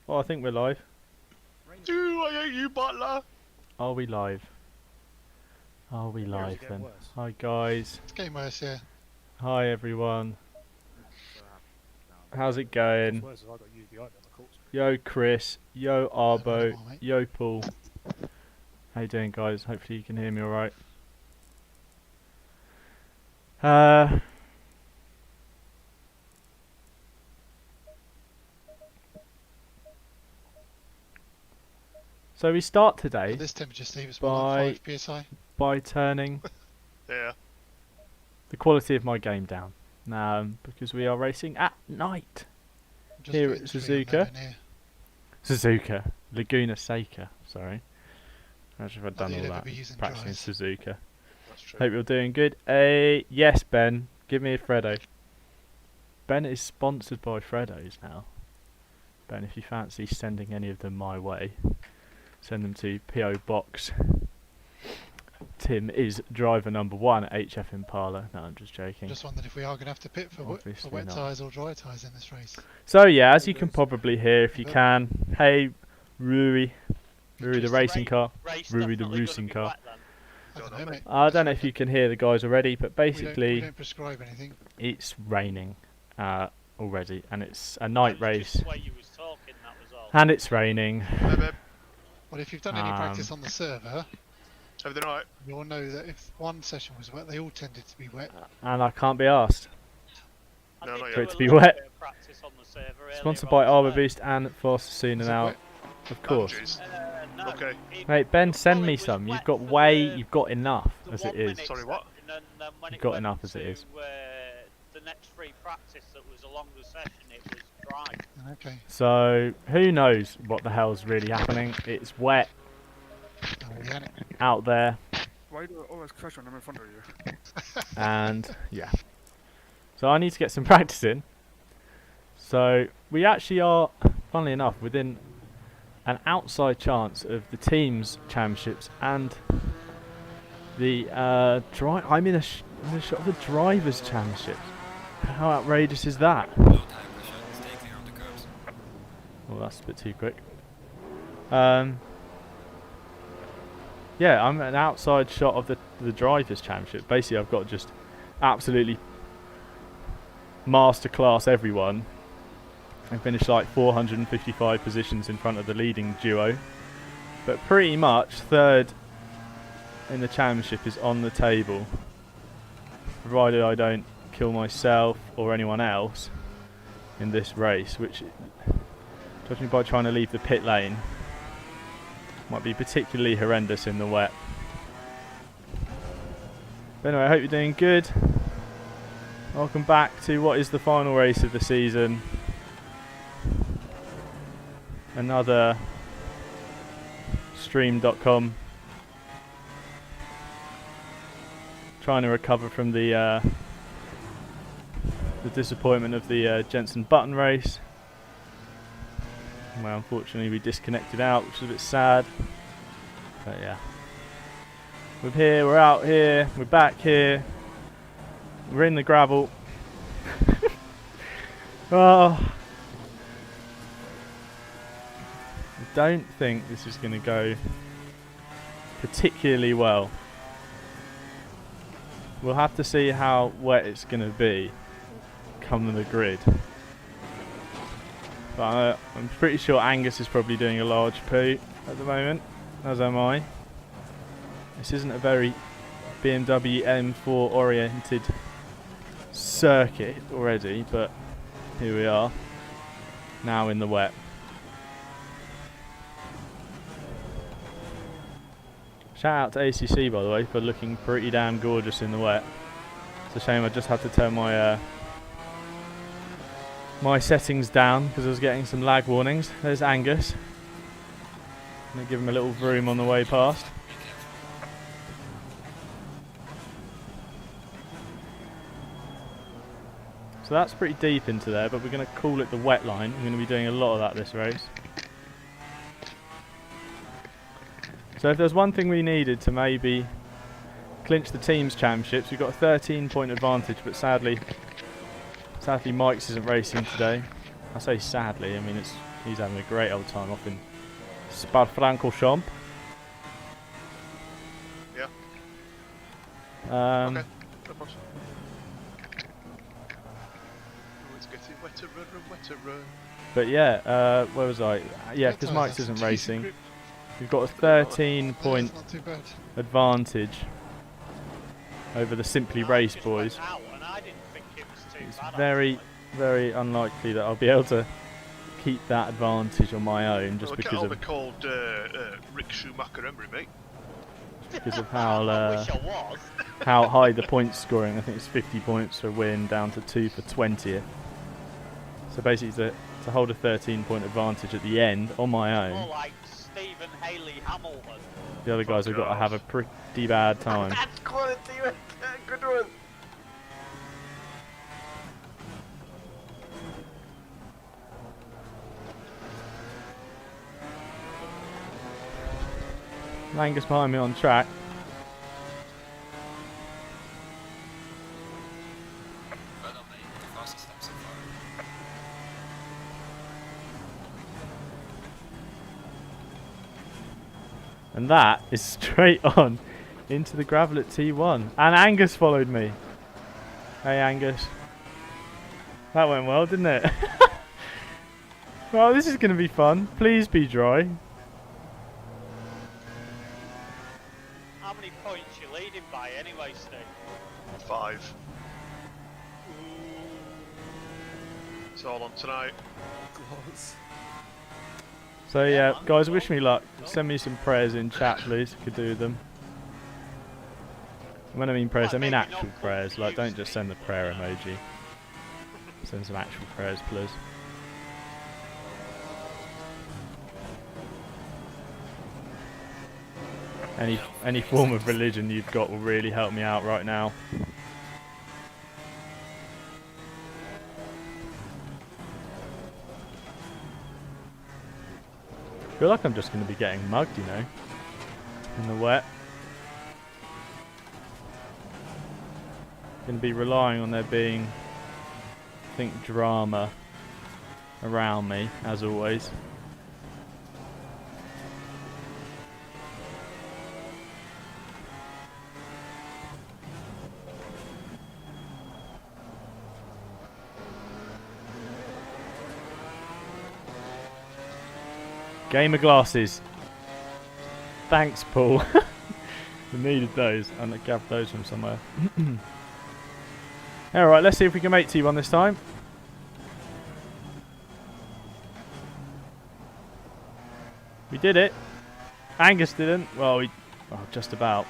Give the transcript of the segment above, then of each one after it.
Oh, I think we're live. Ooh, I hate you, Butler. Are we live? Are we live then? Hi guys. It's getting worse, yeah. Hi everyone. How's it going? Yo Chris. Yo Arbo. Yo Paul. How you doing guys? Hopefully you can hear me alright. So we start today This temperature, Steve, is more than 5 psi. By turning Yeah. the quality of my game down. Because we are racing at night. Here at Suzuka. Laguna Seca, sorry. Imagine if I'd done all that. Practicing Suzuka. That's true. Hope you're doing good. Yes, Ben. Give me a Freddo. Ben is sponsored by Freddos now. Ben, if you fancy sending any of them my way, send them to P.O. Box. Tim is driver number 1 at HF Impala. No, I'm just joking. Just wondered if we are going to have to pit for wet tyres or dry tyres in this race. So yeah, as you can probably hear if you can. Hey, Rui the racing car. Rui the racing car. I don't know if you can hear the guys already, but basically we don't prescribe anything. It's raining already, and it's a night race. And it's raining. Well, if you've done any practice on the server, everything alright? You'll know that if one session was wet, they all tended to be wet. And I can't be asked No, not for it yet. to be wet. Sponsored by Arbor Boost and Foster Soon and Out, of course. No. Okay. Mate, Ben, send me some. You've got enough as it is. Sorry, what? You've got enough as it is. The next free practice that was a longer session, it was dry. Okay. So who knows what the hell's really happening? It's wet out there. Why do I always crash when I'm in front of you? And yeah. So I need to get some practice in. So we actually are, funnily enough, within an outside chance of the teams championships and the I'm in a shot of the drivers championships. How outrageous is that? Well, that's a bit too quick. Yeah, I'm an outside shot of the drivers championship. Basically, I've got to just absolutely masterclass everyone and finish like 455 positions in front of the leading duo. But pretty much third in the championship is on the table, provided I don't kill myself or anyone else in this race, which, judging by trying to leave the pit lane, might be particularly horrendous in the wet. But anyway, I hope you're doing good. Welcome back to what is the final race of the season. Another stream.com. Trying to recover from the disappointment of the Jensen Button race. Well, unfortunately we disconnected out, which is a bit sad. But yeah. We're here, we're out here, we're back here. We're in the gravel. Oh. I don't think this is going to go particularly well. We'll have to see how wet it's going to be come the grid. But I'm pretty sure Angus is probably doing a large poo at the moment, as am I. This isn't a very BMW M4 oriented circuit already, but here we are, now in the wet. Shout out to ACC, by the way, for looking pretty damn gorgeous in the wet. It's a shame I just had to turn my my settings down because I was getting some lag warnings. There's Angus. I'm going to give him a little vroom on the way past. So that's pretty deep into there, but we're going to call it the wet line. We're going to be doing a lot of that this race. So if there's one thing we needed to maybe clinch the teams championships, we've got a 13-point advantage, but sadly Mike's isn't racing today. I say sadly, I mean it's He's having a great old time off in Spa-Francorchamps. Yeah. Um, Okay. No problem. Oh, it's getting wetter and wetter. But yeah, where was I? Yeah, because Wet Mike's tyres, isn't decent racing. grip. We've got a 13 That point is not too bad. advantage over the Simply I Race just boys. went out and I didn't think it was too It's bad, very, actually. very unlikely that I'll be able to keep that advantage on my own just Well, because can't all of be called Rick Schumacher Emery, mate. I wish I was. how high the point scoring. I think it's 50 points for a win, down to 2 for 20th. So basically, to hold a 13-point advantage at the end on my More own, like Stephen Haley Hamilton. the other guys have got to have a pretty bad time. That's quality, good one. Angus behind me on track. Well done, mate. The fastest lap so far. And that is straight on into the gravel at T1. And Angus followed me. Hey Angus. That went well, didn't it? Well, this is going to be fun. Please be dry. How many points you leading by anyway, Steve? 5. It's all on tonight. So Yeah, yeah, man. guys, wish me luck. Send me some prayers in chat, please. Could do them. When I mean prayers, I mean Well, maybe actual not prayers. for Like, you, don't just Steve. send the prayer emoji. Send some actual prayers, please. Any form of religion you've got will really help me out right now. I feel like I'm just going to be getting mugged, you know, in the wet. Going to be relying on there being, I think, drama around me, as always. Game of glasses. Thanks, Paul. We needed those, and I grabbed those from somewhere. Alright, let's see if we can make T1 this time. We did it. Angus didn't. Well, just about.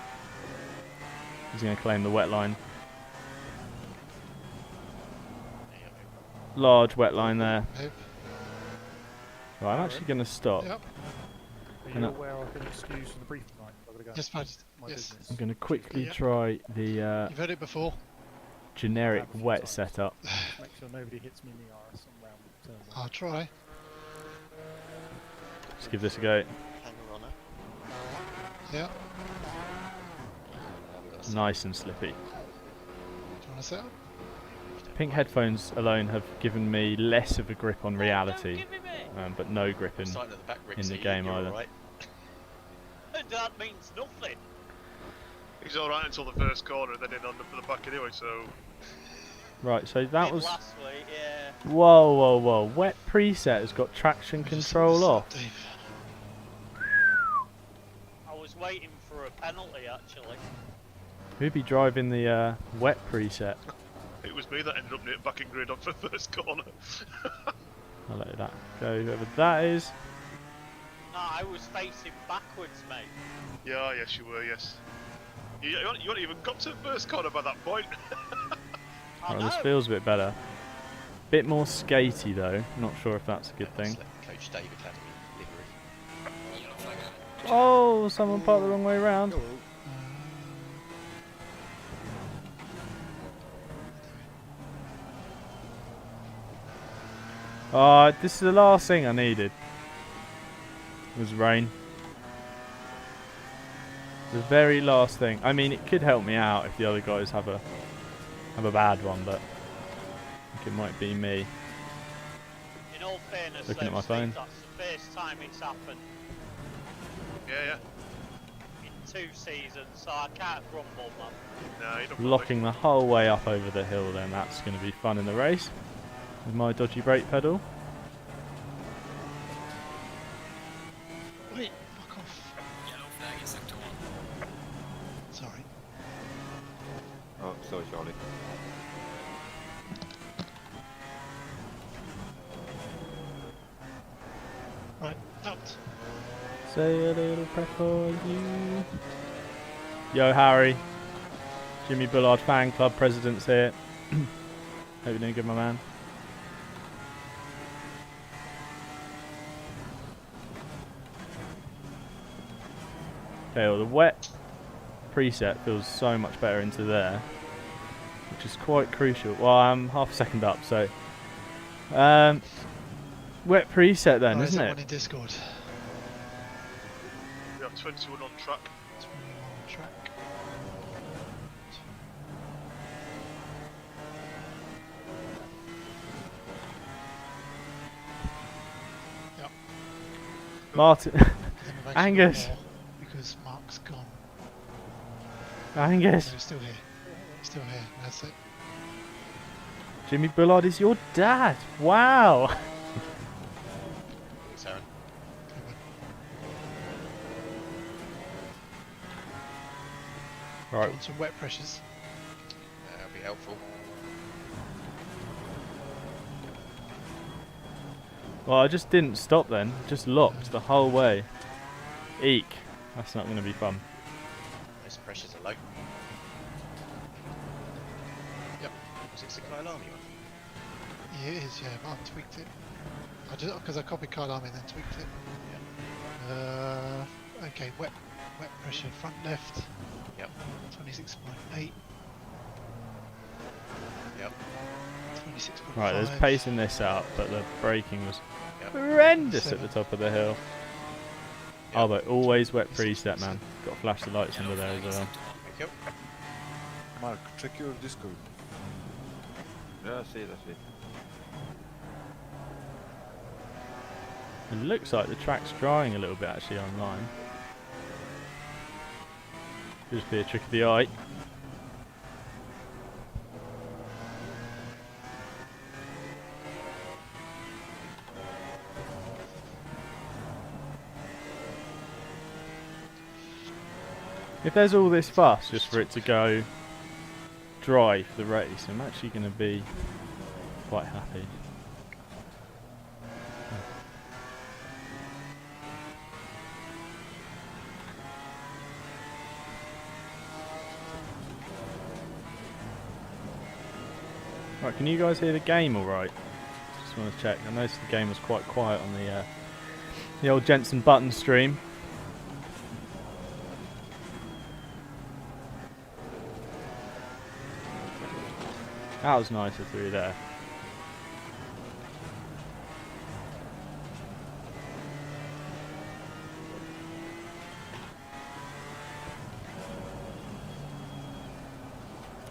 He's going to claim the wet line. Large wet line there. Hope. Right, I'm actually going to stop. Yep. Are Can you I- aware I've been excused from the briefing tonight? I've got to go. Yes, bud. My Yes. business. I'm going to quickly Yep. try the You've heard it before. generic Have a few wet times. setup. Just make sure nobody hits me in the arse and round the turn. I'll try. Let's give this a go. Hang on, Yeah. Nice and slippy. Do you want to set up? Pink headphones alone have given me less of a grip on reality, Don't give him it. but no grip in. Starting at the back, Rick, in so the game you're either. Right. That means nothing. He's alright until the first corner, and then he'll end up at the back anyway, so... Right, so that Did was... last week, yeah. Whoa, whoa, whoa. Wet preset has got traction I just control set this off. up, Dave. I was waiting for a penalty actually. Who'd be driving the wet preset? It was me that ended up near backing grid on for the first corner. I'll let that go, whoever that is. No, I was facing backwards, mate. Yeah, yes you were, yes. You hadn't even got to the first corner by that point. I Right, know. this feels a bit better. Bit more skatey though, not sure if that's a good thing. Select Coach Dave Academy livery. Yellow flag out. Oh, someone parked the wrong way around. This is the last thing I needed. Was rain. The very last thing. I mean, it could help me out if the other guys have a bad one, but I think it might be me. In all fairness, Looking at my Steve, phone. that's the first time it's happened Yeah, in 2 seasons, so I can't grumble, man. No, you don't. Locking the whole way up over the hill then, that's going to be fun in the race. With my dodgy brake pedal. Wait, fuck off. Yellow flag in sector 1. Sorry. Oh, sorry, Charlie. Right, out. Say a little prayer for you. Yo, Harry. Jimmy Bullard fan club president's here. Hope you're doing good, my man. Okay, well, the wet preset feels so much better into there, which is quite crucial. Well, I'm half a second up, so wet preset then, Right, isn't someone it? in Discord. We have 21 on track. 21 on track. Yep. Martin, Then we've actually got Angus. more because Mark's gone. Angus, No, he's still here. He's still here. That's it. Jimmy Bullard is your dad. Wow. Thanks, Aaron. Right, On some wet pressures. That'll be helpful. well, I just didn't stop then. Just locked the whole way. Eek. That's not going to be fun. Those pressures are low. Yep. Was it Seca alarm you on? Yeah, it is, yeah, but I've tweaked it. I just because I copied card army and then tweaked it. Okay, wet pressure front left. Yep. 26.8. Yep. 26.5. Right, there's pace in this out, but the braking was Yep. horrendous at the top of the hill. Yep. Oh, but always wet preset, man. Got to flash the lights Yellow under there flag as in well. sector 1. Thank you. Mark, check your Discord. Yeah, I see it, I see it. It looks like the track's drying a little bit actually online. Could just be a trick of the eye. If there's all this fuss just for it to go dry for the race, I'm actually going to be quite happy. Right, can you guys hear the game alright? Just want to check. I noticed the game was quite quiet on the old Jensen Button stream. That was nicer through there.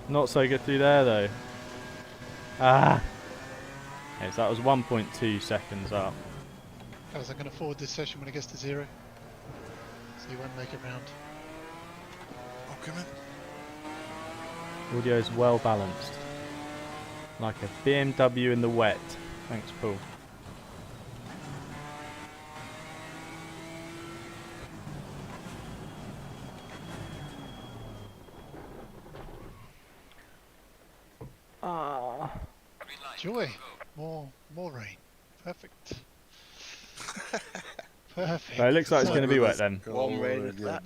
Not so good through there though. Ah! Okay, so that was 1.2 seconds up. Guys, I'm going to forward this session when it gets to 0. So you won't make it round. Okay, man. Audio's well balanced. Like a BMW in the wet. Thanks, Paul. Ah. Green light. Joy. Go. More rain. Perfect. Perfect. So it looks like it's So- going to be wet then. One rain at that.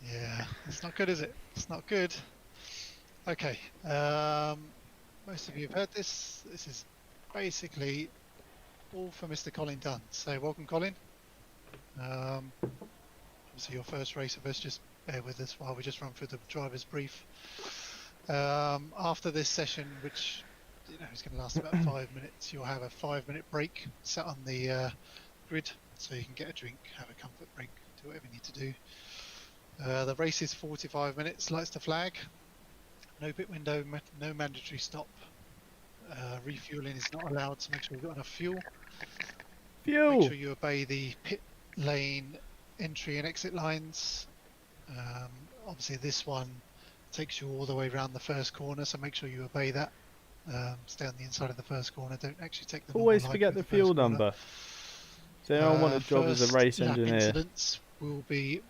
Yeah, it's not good, is it? It's not good. Okay. Most of you have heard this. This is basically all for Mr. Colin Dunn. So welcome, Colin. Obviously your first race of us. Just bear with us while we just run through the driver's brief. After this session, which is going to last about 5 minutes, you'll have a 5-minute break set on the grid, so you can get a drink, have a comfort break, do whatever you need to do. The race is 45 minutes, lights to flag, no pit window, no mandatory stop. Refueling is not allowed, so make sure you've got enough fuel. Make Fuel! sure you obey the pit lane entry and exit lines. Obviously this one takes you all the way around the first corner, so make sure you obey that. Stay on the inside of the first corner, don't actually take the normal Always line forget through the first fuel corner. number. So anyone want a job as a First race lap engineer? incidents will be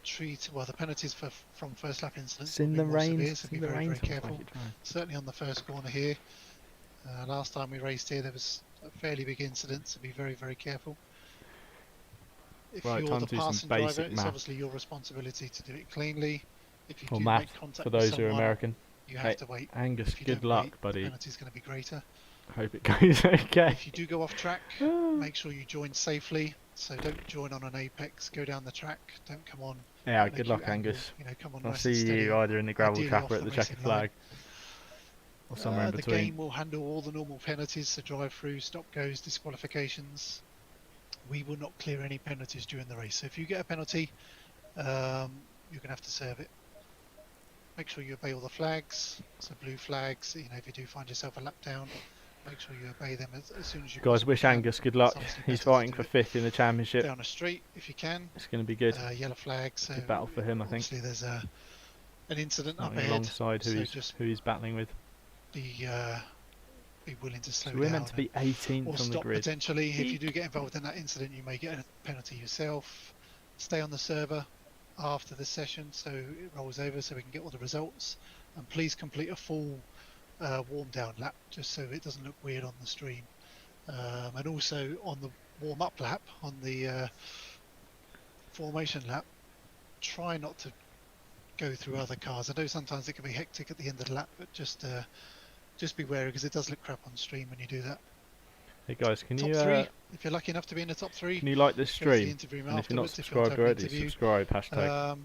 the penalties from first lap incidents It's will in be the more rain. severe, It's so in be the very, rain. very Sounds like careful. it dry. Certainly on the first corner here. Last time we raced here, there was a fairly big incident, so be very, very careful. If Right, you're time the to do some passing basic driver, it's math. obviously your responsibility to do it cleanly. If you Or do math make contact for with those who are someone, American. you Hey, have to wait. Angus, If you good don't luck, wait, the buddy. penalty's going to be greater. Hope it goes okay. If you do go off track, make sure you join safely. So don't join on an apex, go down the track, don't come on. Yeah, at an good acute luck, angle, Angus. You know, come on I'll nice and see steady, you either in the gravel ideally trap off or at the checkered racing line. flag. Or somewhere in The between. game will handle all the normal penalties, so drive through, stop goes, disqualifications. We will not clear any penalties during the race. So if you get a penalty, you're going to have to serve it. Make sure you obey all the flags. So blue flags, you know, if you do find yourself a lap down, make sure you obey them as soon as you Guys, possibly wish can. Angus good luck. It's obviously He's better to fighting do for it 5th in the championship. down a straight if you can. It's going to be good. Yellow flag, so Good battle for him, I think. obviously there's an incident up Running ahead, alongside so who he's battling with. be willing to slow So we're down meant to be 18th or on the stop grid. potentially. If you do get involved in that incident, you may get a penalty yourself. Stay on the server after the session so it rolls over so we can get all the results, and please complete a full warm down lap just so it doesn't look weird on the stream, and also on the warm up lap, on the formation lap, try not to go through other cars. I know sometimes it can be hectic at the end of the lap, but just be wary because it does look crap on stream when you do that. Hey guys, can Top you three, if you're lucky enough to be in the top three, can you like this go to the stream? interview And if you're not afterwards if you want to subscribed have an already, interview. subscribe. Hashtag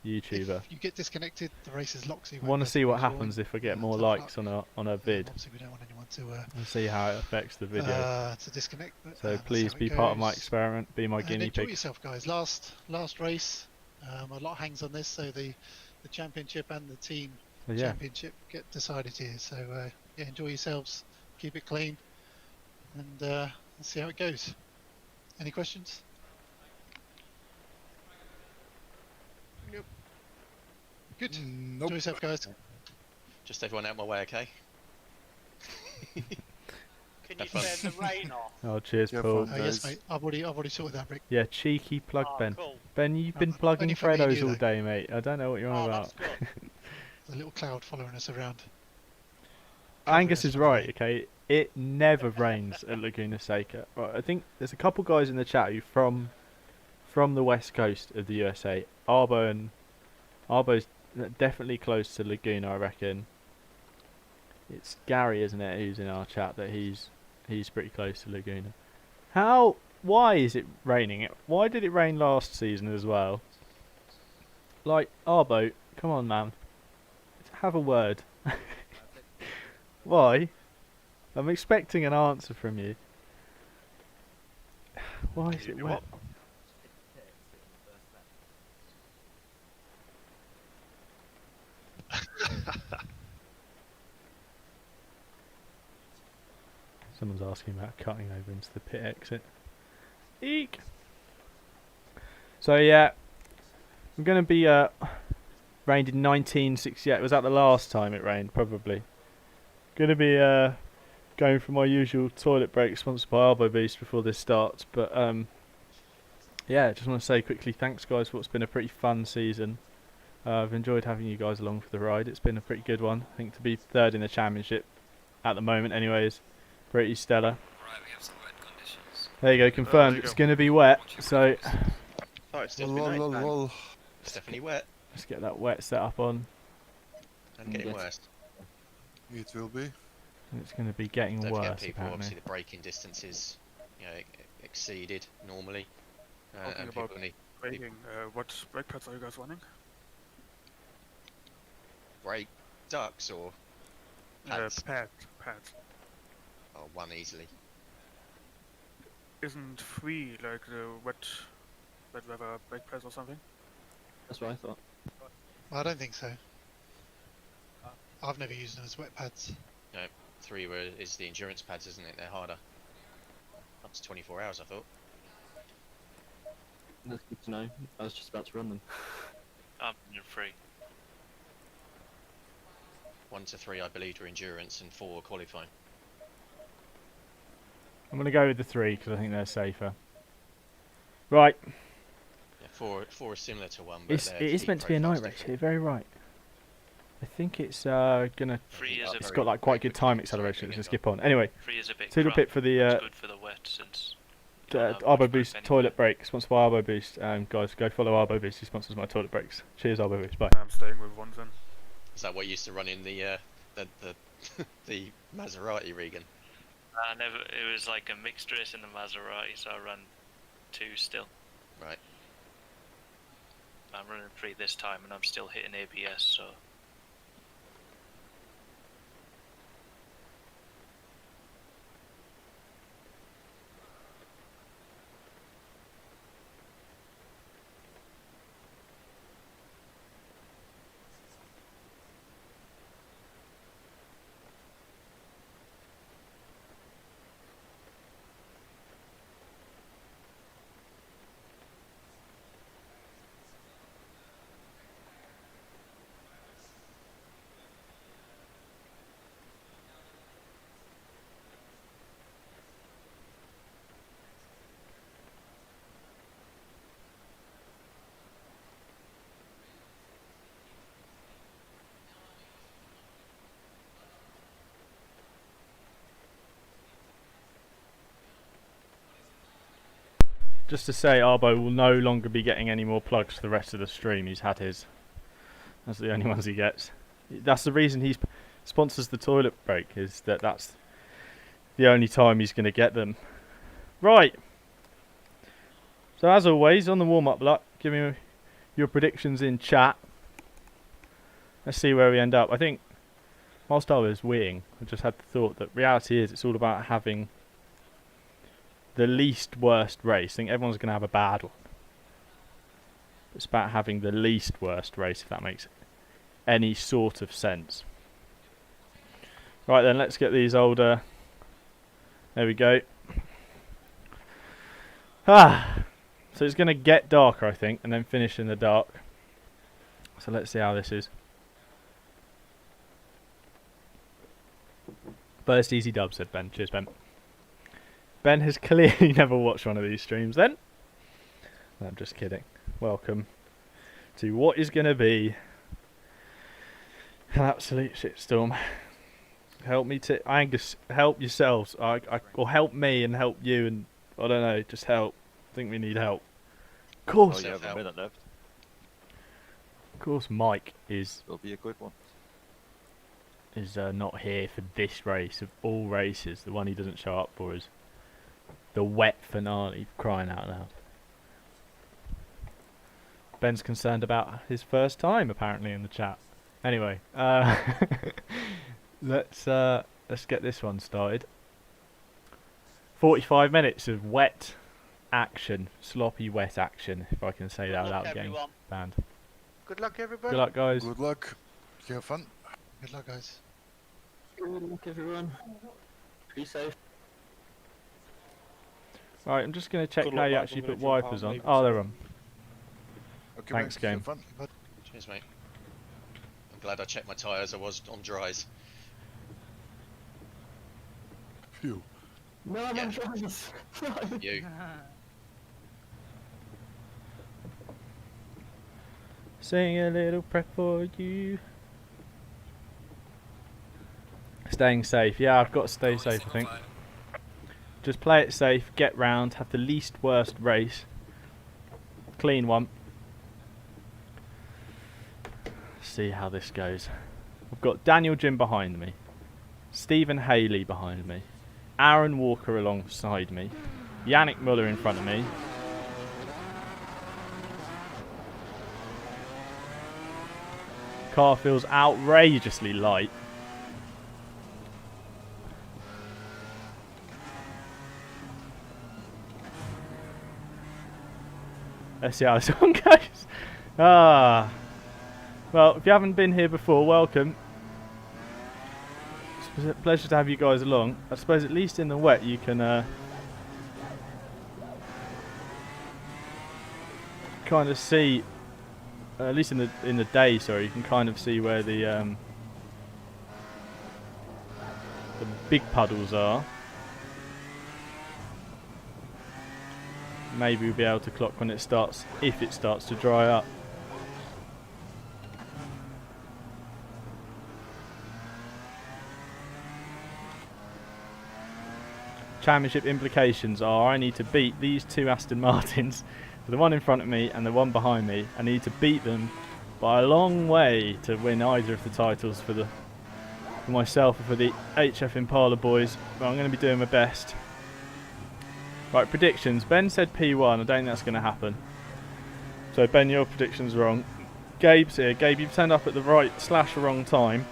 YouTuber. If you get disconnected, the race is locked. So I want to see what happens if I get more likes on a vid. Obviously, we don't want anyone to And see how it affects the video. to disconnect. But, So that's please how it be part of my goes. experiment. Be my And guinea enjoy pig. yourself, guys. Last race, a lot hangs on this. So the championship and the team But yeah, championship get decided here. So yeah, enjoy yourselves. Keep it clean, and let's see how it goes. Any questions? Yep. Good. Nope. Enjoy yourself, guys. Just everyone out my way, okay? Can you Have fun. turn the rain off? oh cheers, Yeah, Paul. fine. Yes, Guys. mate. I've already sorted that, Rick. Yeah, cheeky plug, Oh, Ben. cool. Ben, you've been Only plugging for me and Freddos you, all though. day, mate. I don't know what you're on Oh, about. that's good. The little cloud following us around. Angus us is from the right, rain. okay? It never rains at Laguna Seca. Right, I think there's a couple guys in the chat who from the west coast of the USA. Arbo's definitely close to Laguna, I reckon. It's Gary, isn't it, who's in our chat, that he's pretty close to Laguna. Why is it raining? Why did it rain last season as well? Like, Arbo, come on, man. Have a word. Why? I'm expecting an answer from you. Why is it wet? Someone's asking about cutting over into the pit exit. Eek! So yeah, I'm going to be rained in 1968. Was that the last time it rained? Probably. Going to be going for my usual toilet break sponsored by Arbo Beast before this starts. But yeah, just want to say quickly thanks guys for what's been a pretty fun season. I've enjoyed having you guys along for the ride. It's been a pretty good one. I think to be third in the championship at the moment anyways, pretty stellar. Right, we have some wet conditions. There you go, confirmed. there you It's go. going to be wet, so Oh, it's still Lol, been lol, nice, lol. It's definitely wet let's get that wet set up on. and getting Yes. worse. It will be. And it's going to be getting Don't forget worse people, apparently. obviously the braking distances, you know, exceeded normally. Talking And about people need braking, what brake pads are you guys running? brake ducts or pads. Pads. Oh, one easily. Isn't free like the wet weather brake pads or something? That's what I thought. Well, I don't think so. I've never used them as wet pads. 3 is the endurance pads, isn't it? They're harder. Up to 24 hours, I thought. That's good to know. I was just about to run them. I'm in 3. 1 to 3, I believe, are endurance, and 4 are qualifying. I'm going to go with the 3 because I think they're safer. Right. Yeah, 4 is similar to 1, but It is meant to be a night race. You're very right. I think it's gonna. 3 is a It's bit, got like quite good time acceleration. It's gonna skip on. Anyway, 3 is a bit Toodle pit for the it's good for the wet since you don't have Arbo much Boost grip toilet break, sponsored by Arbo Boost. Guys, go follow Arbo Boost. He sponsors my toilet breaks. Cheers, Arbo Boost. Bye. I'm staying with 1 then. Is that what used to run in the the Maserati, Regan? I never. It was like a mixed race in the Maserati, so I ran 2 still. Right. I'm running 3 this time, and I'm still hitting ABS. So Just to say, Arbo will no longer be getting any more plugs for the rest of the stream. He's had his. That's the only ones he gets. That's the reason he sponsors the toilet break, is that's the only time he's going to get them. Right. So as always, on the warm-up luck, give me your predictions in chat. Let's see where we end up. I think, whilst I was weeing, I just had the thought that reality is it's all about having the least worst race. I think everyone's going to have a bad one. It's about having the least worst race, if that makes any sort of sense. Right then, let's get these older. There we go. So it's going to get darker, I think, and then finish in the dark. So let's see how this is. First easy dub, said Ben. Cheers, Ben. Ben has clearly never watched one of these streams then. No, I'm just kidding. Welcome to what is going to be an absolute shitstorm. Help me to Angus, help yourselves. Or help me and help you, and I don't know, just help. I think we need help. Of course. Oh, you have a minute left. Of course, Mike is It'll be a quick one. Not here for this race of all races. The one he doesn't show up for is the wet finale, crying out loud. Ben's concerned about his first time, apparently, in the chat. Anyway, let's get this one started. 45 minutes of wet action, sloppy wet action, if I can say that without getting banned. Good luck, everybody. Good luck, guys. Good luck. Have fun. Good luck, guys. Good luck, everyone. Be safe. Right, I'm just going to check Good how luck, you lads. actually I'm put gonna jump wipers out, on. maybe Oh, they're so. on. Okay, Thanks, mate. game. Have fun. Cheers, mate. I'm glad I checked my tyres. I was on dries. Phew. No, I'm Yeah. on drugs. No. You. Sing a little prayer for you. Staying safe. Yeah, I've got to stay safe, I think. Just play it safe, get round, have the least worst race. Clean one. See how this goes. I've got Daniel Jim behind me. Stephen Haley behind me. Aaron Walker alongside me. Yannick Muller in front of me. Car feels outrageously light. Let's see how this one goes. Well, if you haven't been here before, welcome. It's a pleasure to have you guys along. I suppose at least in the wet you can kind of see, at least in the day, sorry, you can kind of see where the big puddles are. Maybe we'll be able to clock when it starts, if it starts to dry up. Championship implications are I need to beat these two Aston Martins, the one in front of me and the one behind me. I need to beat them by a long way to win either of the titles for myself or for the HF Impala boys, but I'm going to be doing my best. Right, predictions. Ben said P1. I don't think that's going to happen. So Ben, your prediction's wrong. Gabe's here. Gabe, you've turned up at the right / wrong time.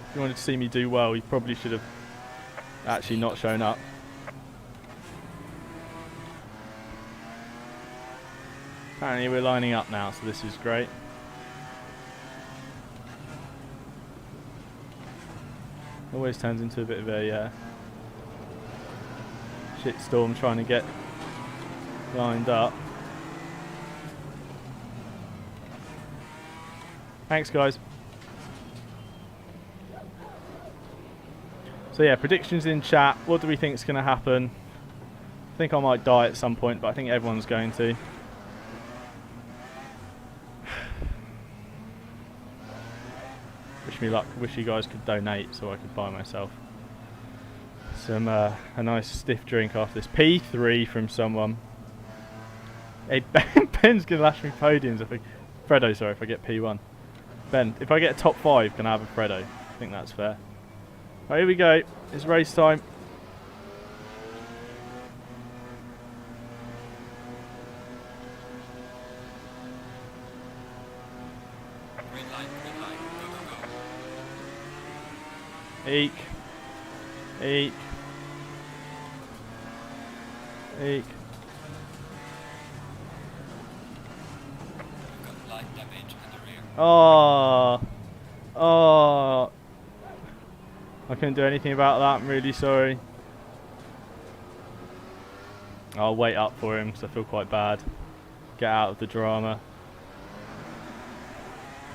If you wanted to see me do well, you probably should have actually not shown up. Apparently we're lining up now, so this is great. Always turns into a bit of a shitstorm trying to get lined up. Thanks, guys. So yeah, predictions in chat. What do we think is going to happen? I think I might die at some point, but I think everyone's going to. Wish me luck. Wish you guys could donate so I could buy myself some a nice stiff drink after this. P3 from someone. Hey, Ben's gonna lash me podiums. Fredo, sorry, if I get P1. Ben, if I get top 5, can I have a Fredo? I think that's fair. Right, here we go. It's race time. Eek. Eek. Eek. Oh. Oh. I couldn't do anything about that. I'm really sorry. I'll wait up for him because I feel quite bad. Get out of the drama.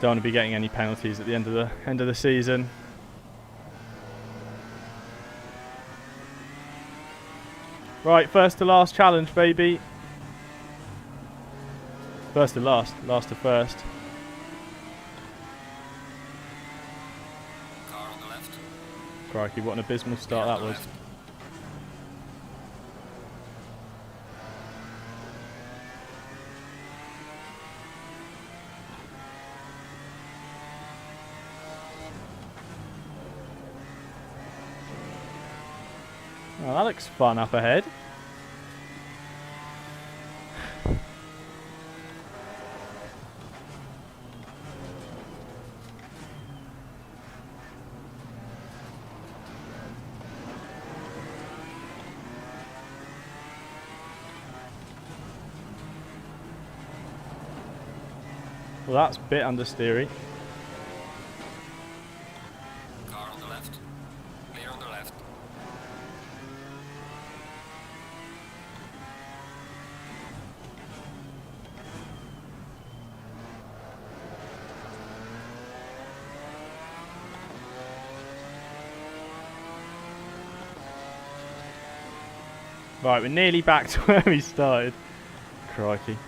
Don't want to be getting any penalties at the end of the season. Right, first to last challenge, baby. First to last, last to first. Car on the left. Crikey, what an abysmal start that was. Oh, that looks fun up ahead. Well, that's a bit understeery. Car on the left. Clear on the left. Right, we're nearly back to where we started. Crikey.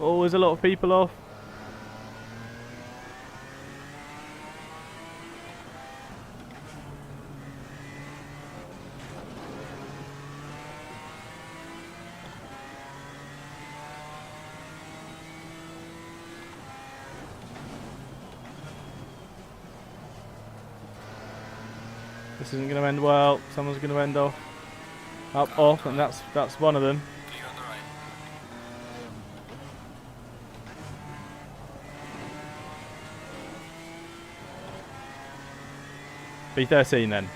Always a lot of people off. This isn't going to end well. Someone's going to end off. Up, off, and that's one of them. Clear on the right. B13 then.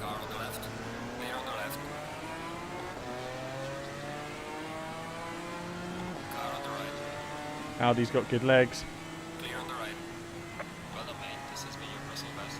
Car on the left. Clear on the left. Car on the right. Audi's got good legs. Clear on the right. Well done, mate. This has been your personal best.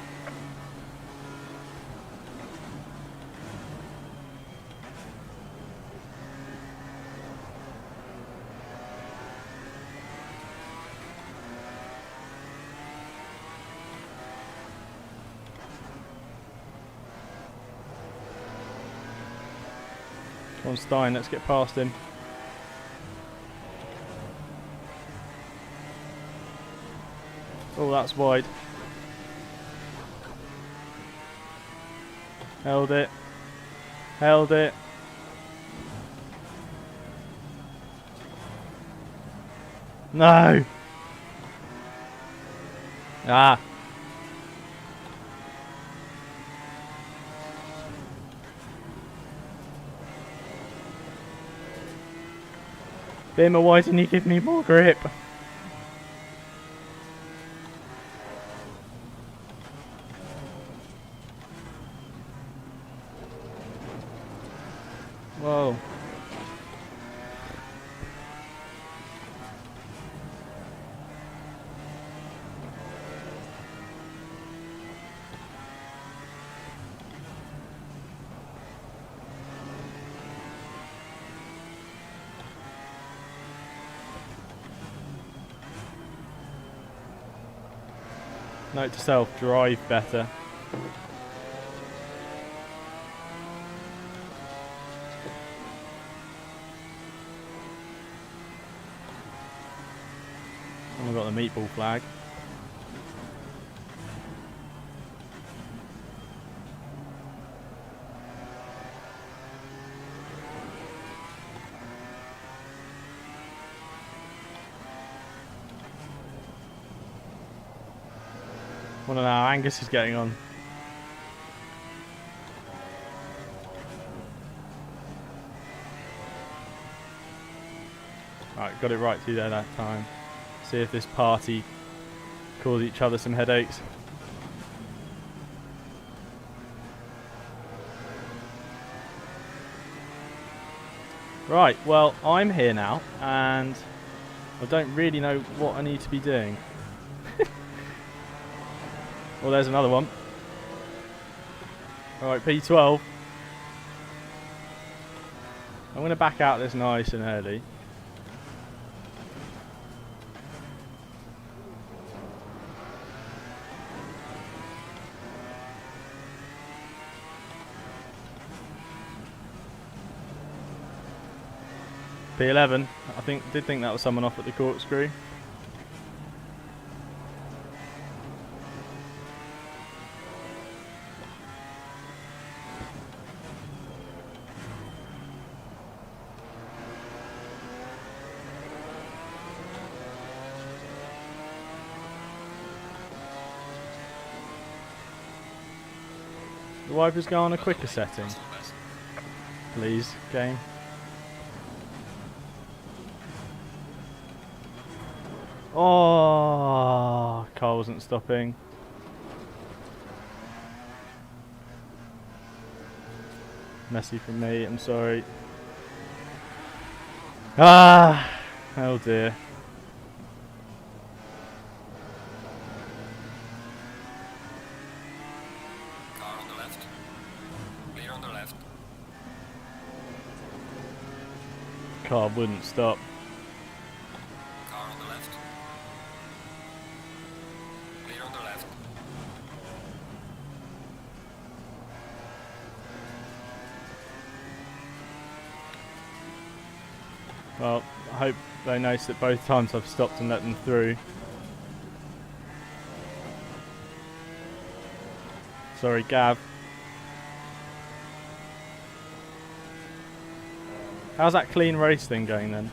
Come on, Stein, let's get past him. Oh, that's wide. Held it. Held it. No! Ah! Bimmer, why didn't you give me more grip? Whoa. Note to self, drive better. I've got the meatball flag. I don't know how Angus is getting on. Alright, got it right through there that time. See if this party cause each other some headaches. Right, well, I'm here now, and I don't really know what I need to be doing. Well, there's another one. Alright, P12. I'm going to back out this nice and early. P11. Did think that was someone off at the corkscrew. The wipers go on a quicker setting. Please, game. Oh, car wasn't stopping. Messy from me, I'm sorry. Ah, oh dear. Car on the left. Clear on the left. Car wouldn't stop. Car on the left. Clear on the left. Well, I hope they notice that both times I've stopped and let them through. Sorry, Gav. How's that clean race thing going then?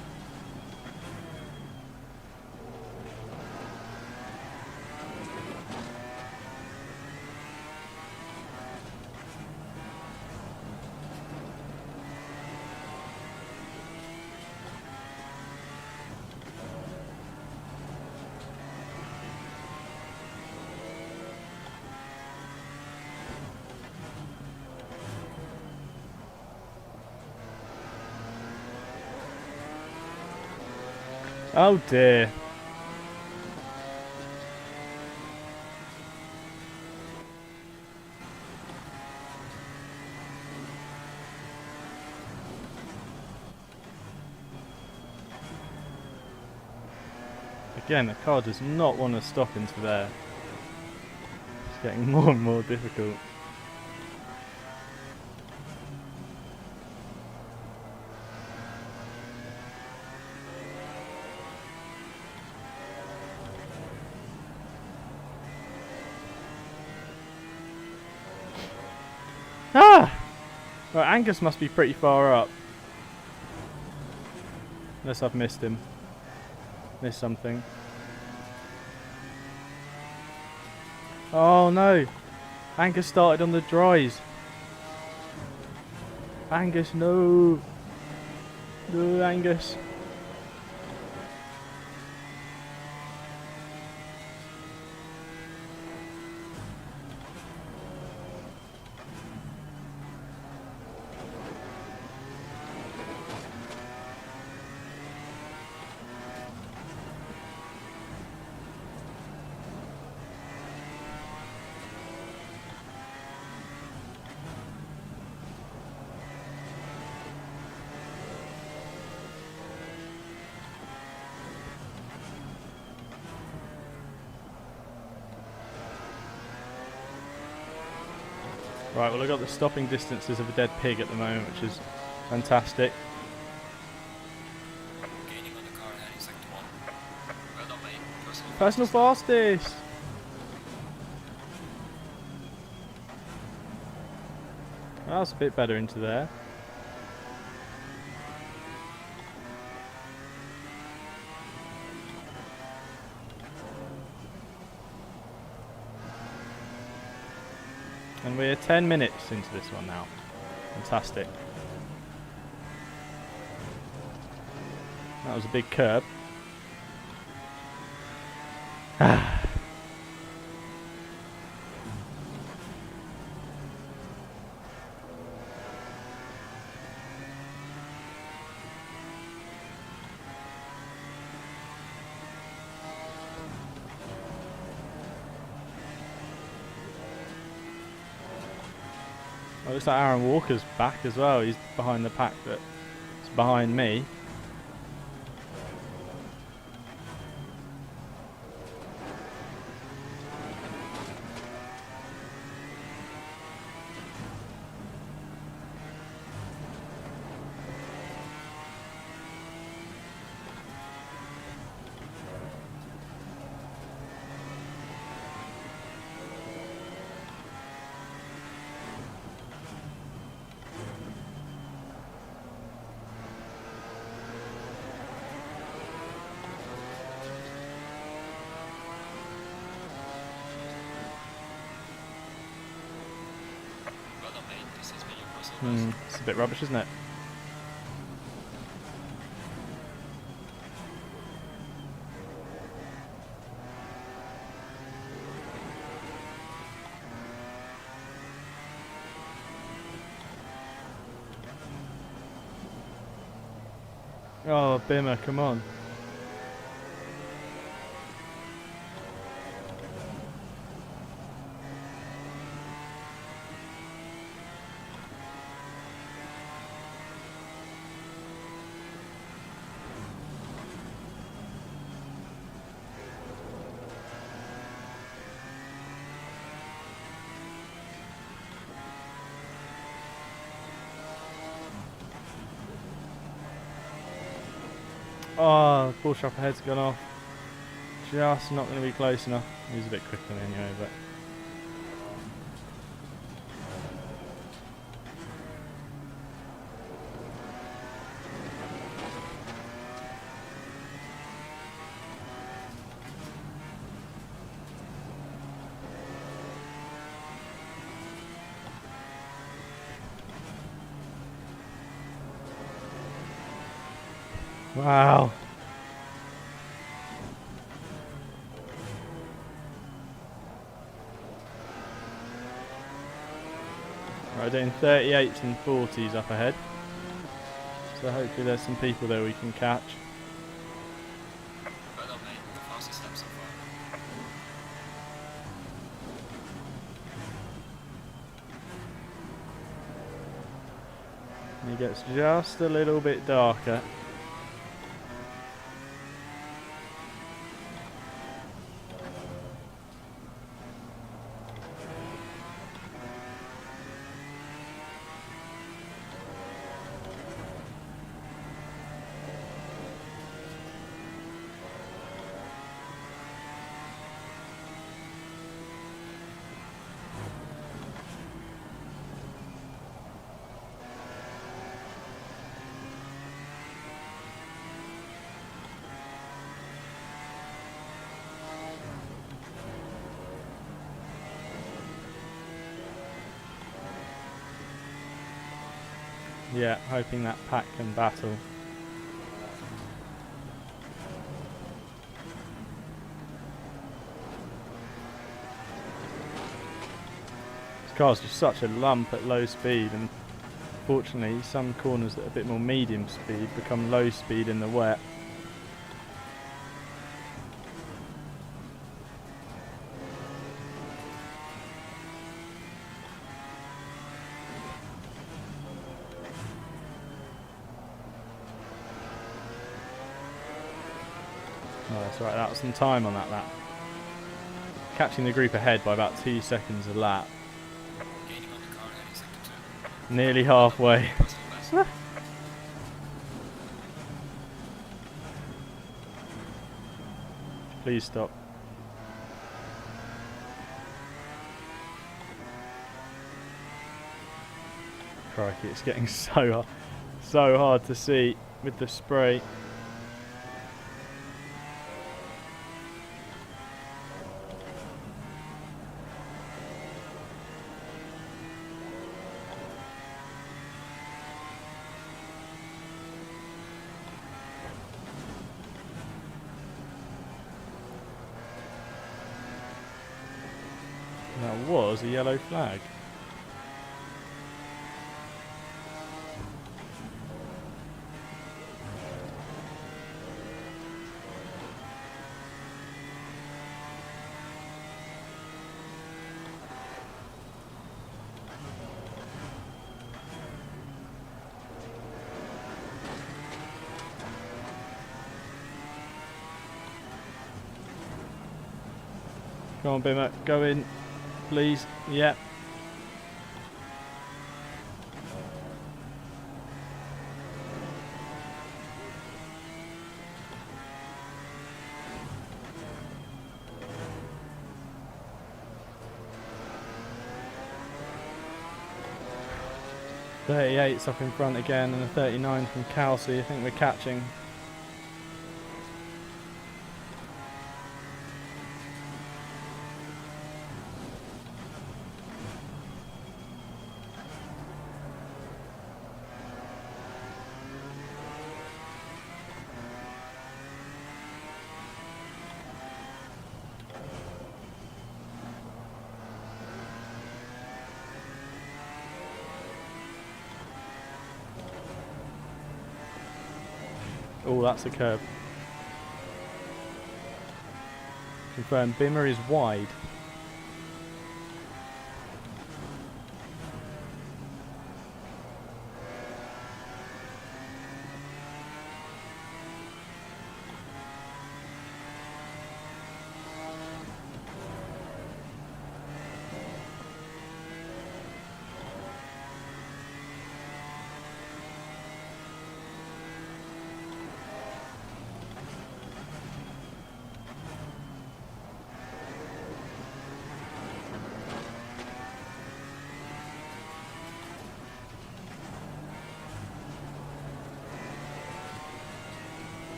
Oh dear. Again, the car does not want to stop into there. It's getting more and more difficult. Ah! Right, Angus must be pretty far up. Unless I've missed him. Missed something. Oh no! Angus started on the dries. Angus, no! No, Angus. Right, well I've got the stopping distances of a dead pig at the moment, which is fantastic. Gaining on the car, heading sector 1. Well done, mate. Personal fastest! That was a bit better into there. And we're 10 minutes into this one now. Fantastic. That was a big curb. Oh, looks like Aaron Walker's back as well. He's behind the pack that's behind me. Well done, mate. This has been your personal best. It's a bit rubbish, isn't it? Oh, Bimmer, come on. Oh, ball shop ahead's gone off. Just not going to be close enough. He was a bit quicker than me anyway, but Wow. Right, doing 38s and 40s up ahead. So hopefully there's some people there we can catch. Well done, mate. The fastest lap so far. And it gets just a little bit darker. Yeah, hoping that pack can battle. This car's just such a lump at low speed, and fortunately some corners that are a bit more medium speed become low speed in the wet. Oh, that's right, that was some time on that lap. Catching the group ahead by about 2 seconds a lap. Gaining on the car in sector 2. Nearly halfway. Personal best. Please stop. Crikey, it's getting so hard to see with the spray. That was a yellow flag. Come on, Bimmer, go in, please. Yep. .38's up in front again, and a 39 from Kelsey. I think we're catching. Oh, that's a curve. Confirmed, Bimmer is wide.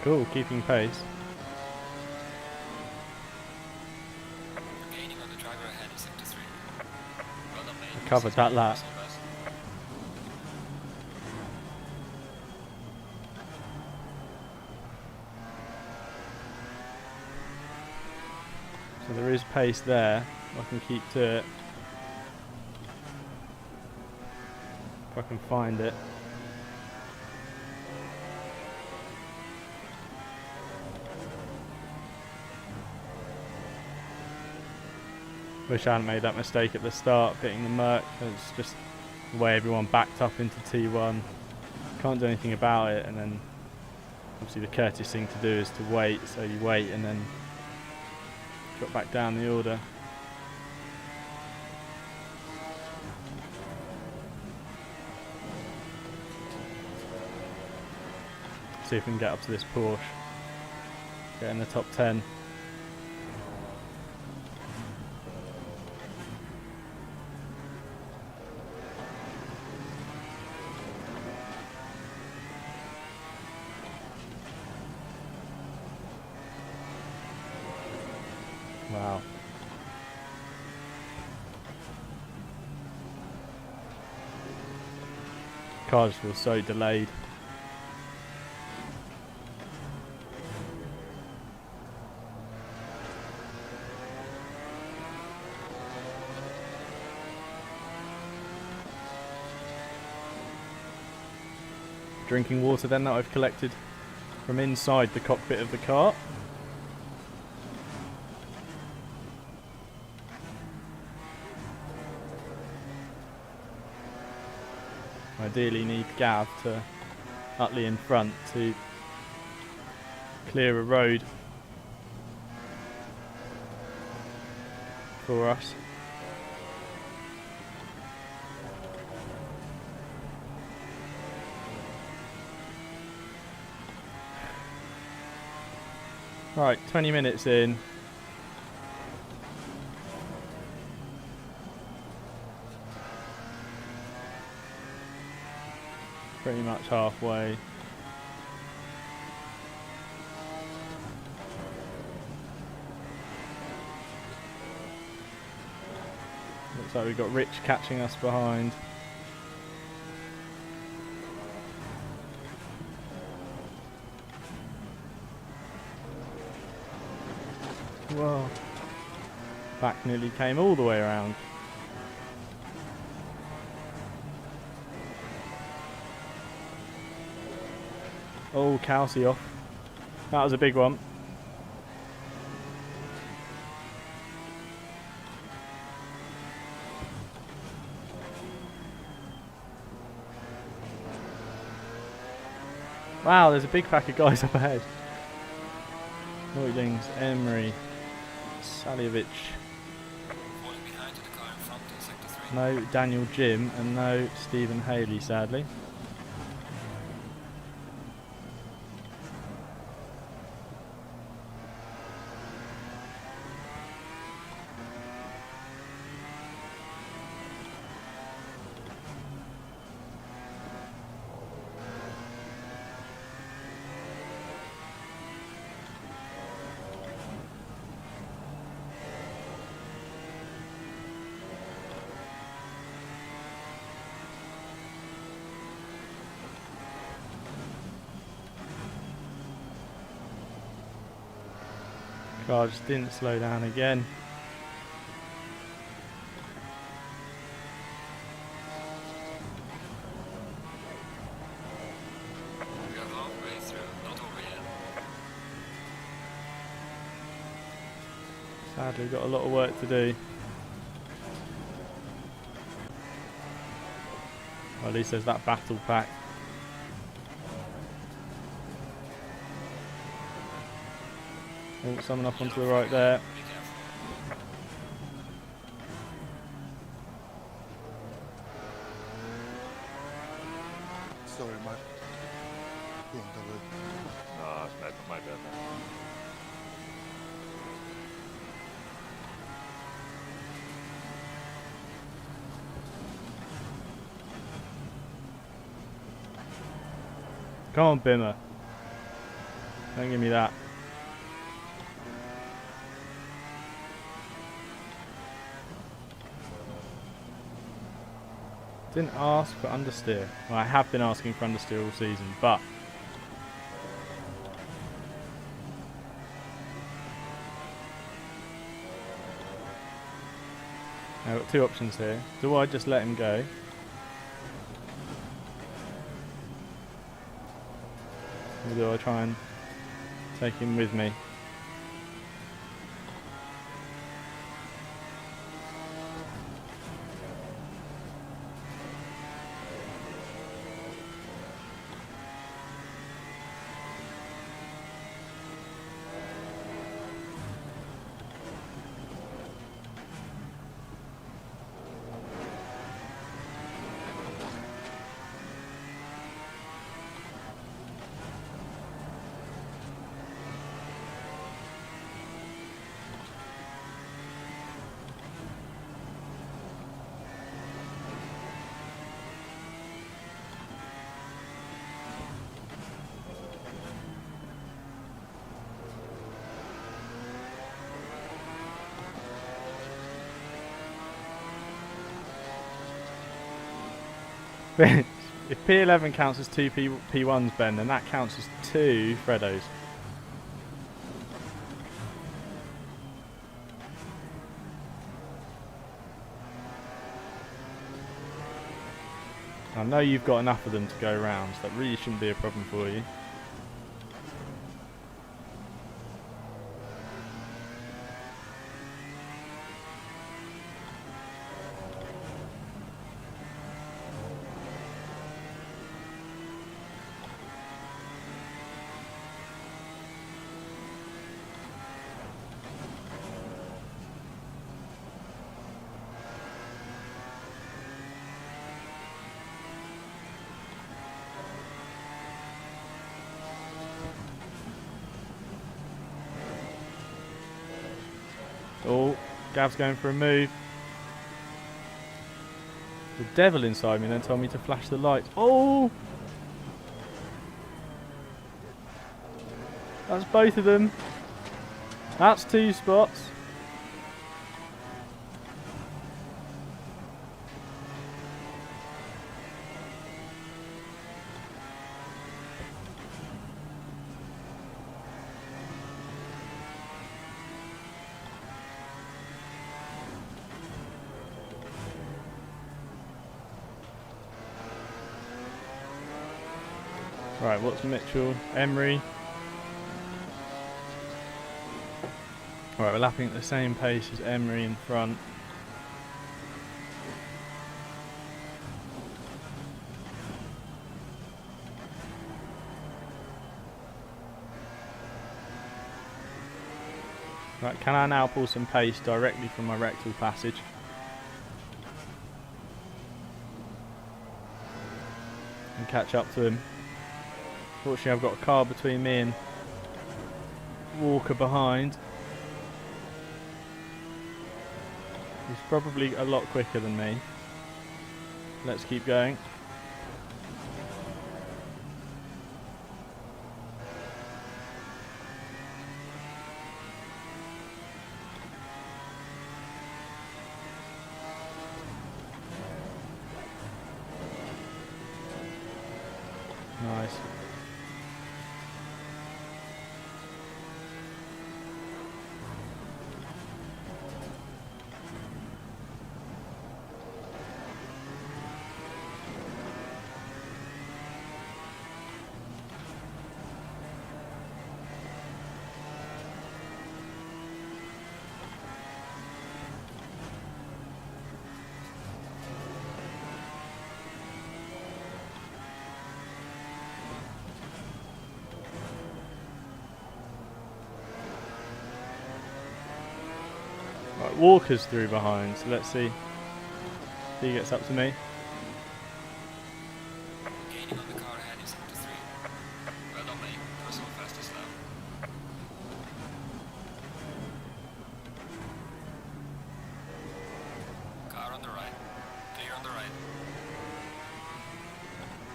Cool, keeping pace. Gaining on the driver ahead of sector 3. Well done, mate. Covered that lap. All best. So there is pace there. I can keep to it. If I can find it. Wish I hadn't made that mistake at the start, hitting the Merc. It's just the way everyone backed up into T1. Can't do anything about it, and then obviously the courteous thing to do is to wait, so you wait and then drop back down the order. See if we can get up to this Porsche. Get in the top 10. Wow. Car just feels so delayed. Drinking water then that I've collected from inside the cockpit of the car. Ideally need Gav to Utley in front to clear a road for us. Right, 20 minutes in. Pretty much halfway. Looks like we've got Rich catching us behind. Whoa. Back nearly came all the way around. Oh, Kelsey off. That was a big one. Wow, there's a big pack of guys up ahead. Neulings, Emery, Saliovic. Falling behind to the car in front in sector 3. No Daniel Jim, and no Stephen Haley, sadly. Car just didn't slow down again. We are halfway through, not over yet. Sadly, got a lot of work to do. Well, at least there's that battle pack. Oh, someone up onto the right there. Be careful. Sorry, Mark. Don't avoid. No, it's my bad. Come on, Bimmer. Don't give me that. Didn't ask for understeer. Well, I have been asking for understeer all season, but I've got two options here. Do I just let him go? Or do I try and take him with me? If P11 counts as two P1s, Ben, then that counts as two Freddos. I know you've got enough of them to go round, so that really shouldn't be a problem for you. Oh, Gav's going for a move. The devil inside me then told me to flash the lights. Oh! That's both of them. That's two spots. Right, what's Mitchell? Emery. Right, we're lapping at the same pace as Emery in front. Right, can I now pull some pace directly from my rectal passage? And catch up to him. Fortunately, I've got a car between me and Walker behind. He's probably a lot quicker than me. Let's keep going. Nice. Right, Walker's through behind, so let's see if he gets up to me. Gaining on the car ahead is up to 3. Well done, mate. Personal fastest lap. Car on the right. Clear on the right.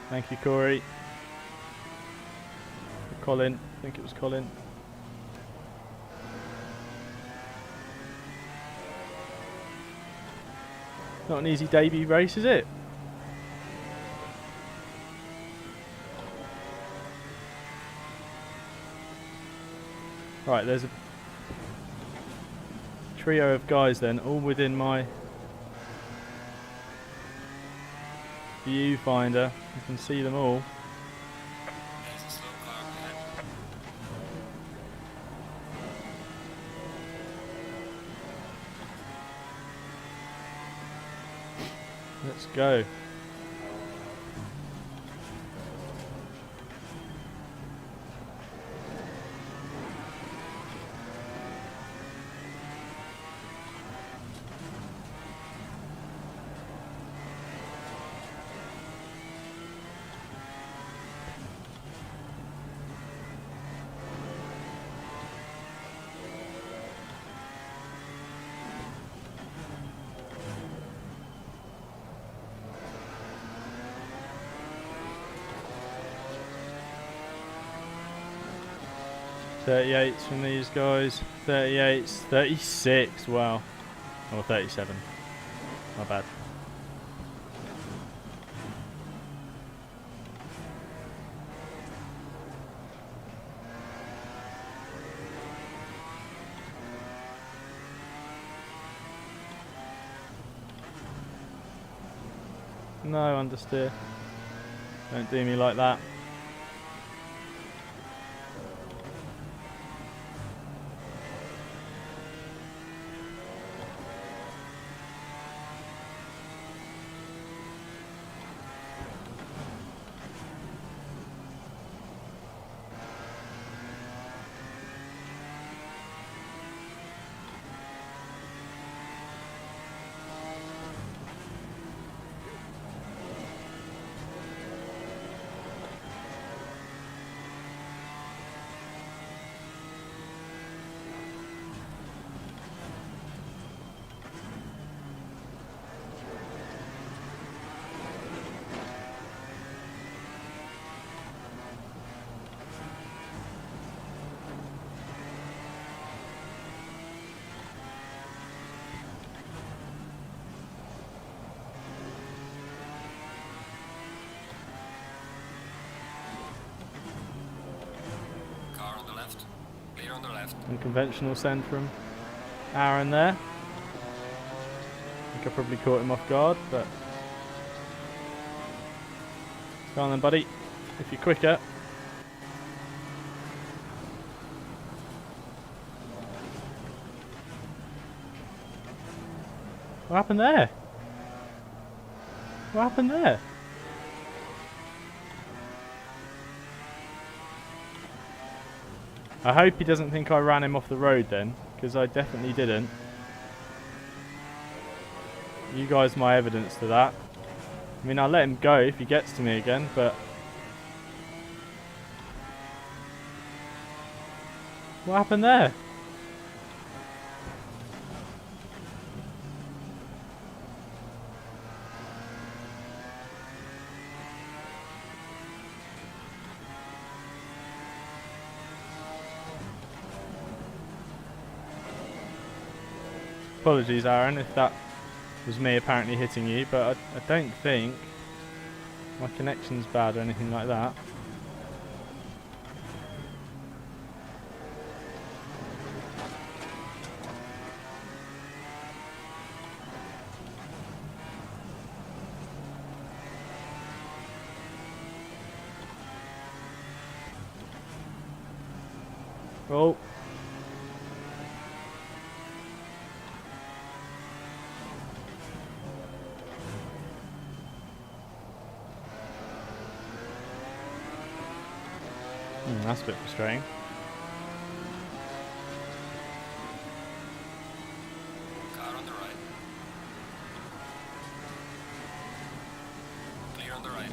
Thank you, Corey. Colin. I think it was Colin. Not an easy debut race, is it? Right, there's a trio of guys then, all within my viewfinder. You can see them all. There's a slow car ahead. Let's go. .38s from these guys. 38s, 36. Wow. Or 37. Not bad. No, understeer. Don't do me like that. Car on the left. Clear on the left. Unconventional send from Aaron there. I think I probably caught him off guard, but go on then, buddy. If you're quicker. What happened there? What happened there? I hope he doesn't think I ran him off the road then, because I definitely didn't. You guys are my evidence to that. I mean, I'll let him go if he gets to me again, but... What happened there? Apologies, Aaron, if that was me apparently hitting you, but I don't think my connection's bad or anything like that. Oh. That's a bit frustrating. Car on the right. Clear on the right.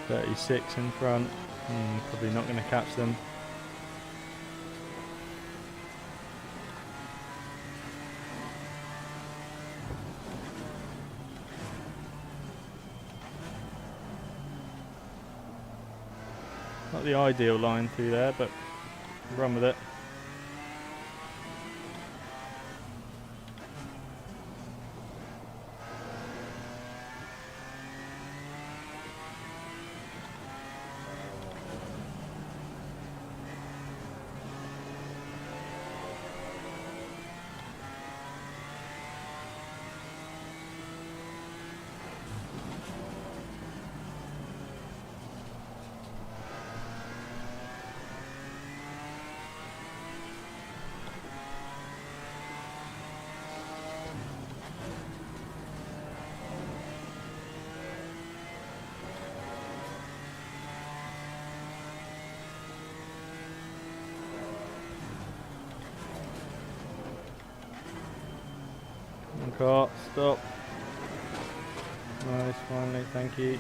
36 in front. Probably not going to catch them. Not the ideal line through there, but run with it. Car, stop. Nice, finally, thank you.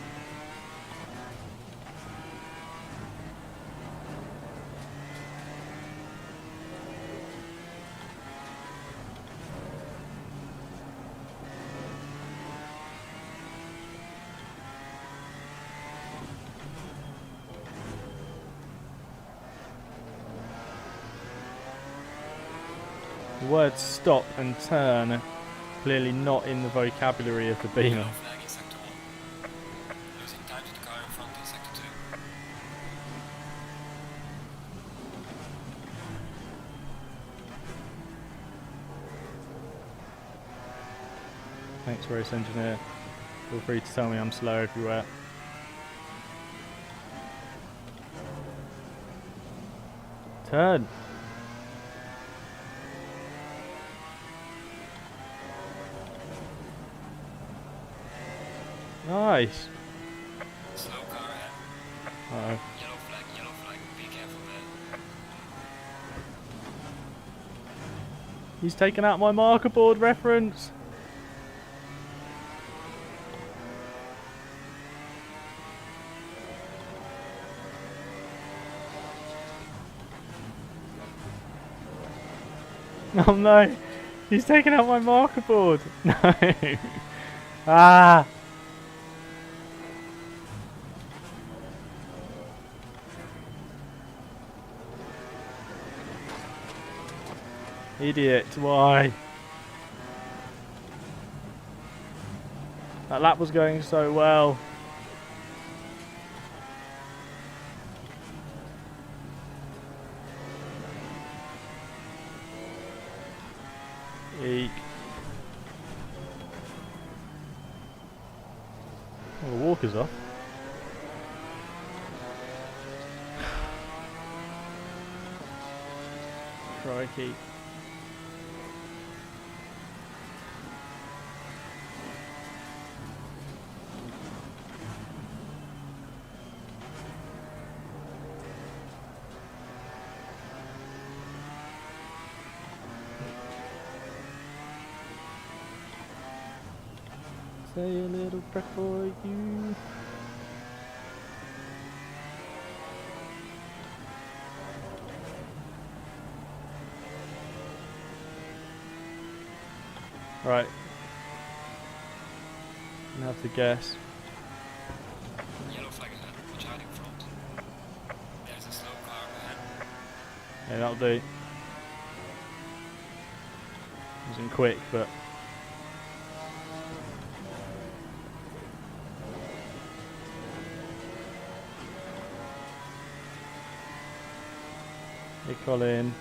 The words stop and turn clearly not in the vocabulary of the beamer. Yellow flag in sector 1. Losing time to the car in front in sector 2. Thanks, race engineer. Feel free to tell me I'm slow everywhere. Turn. Nice. Slow car ahead. Uh-oh. Yellow flag, be careful there. He's taken out my marker board reference. Oh no, he's taken out my marker board. No. Ah. Idiot, why? That lap was going so well. Eek. Oh, the walker's off. Crikey. Say a little prayer for you. Right. I have to guess. Yellow flag ahead, watch out in front. There's a slow car ahead. Yeah, that'll do. Wasn't quick, but hey, Colin.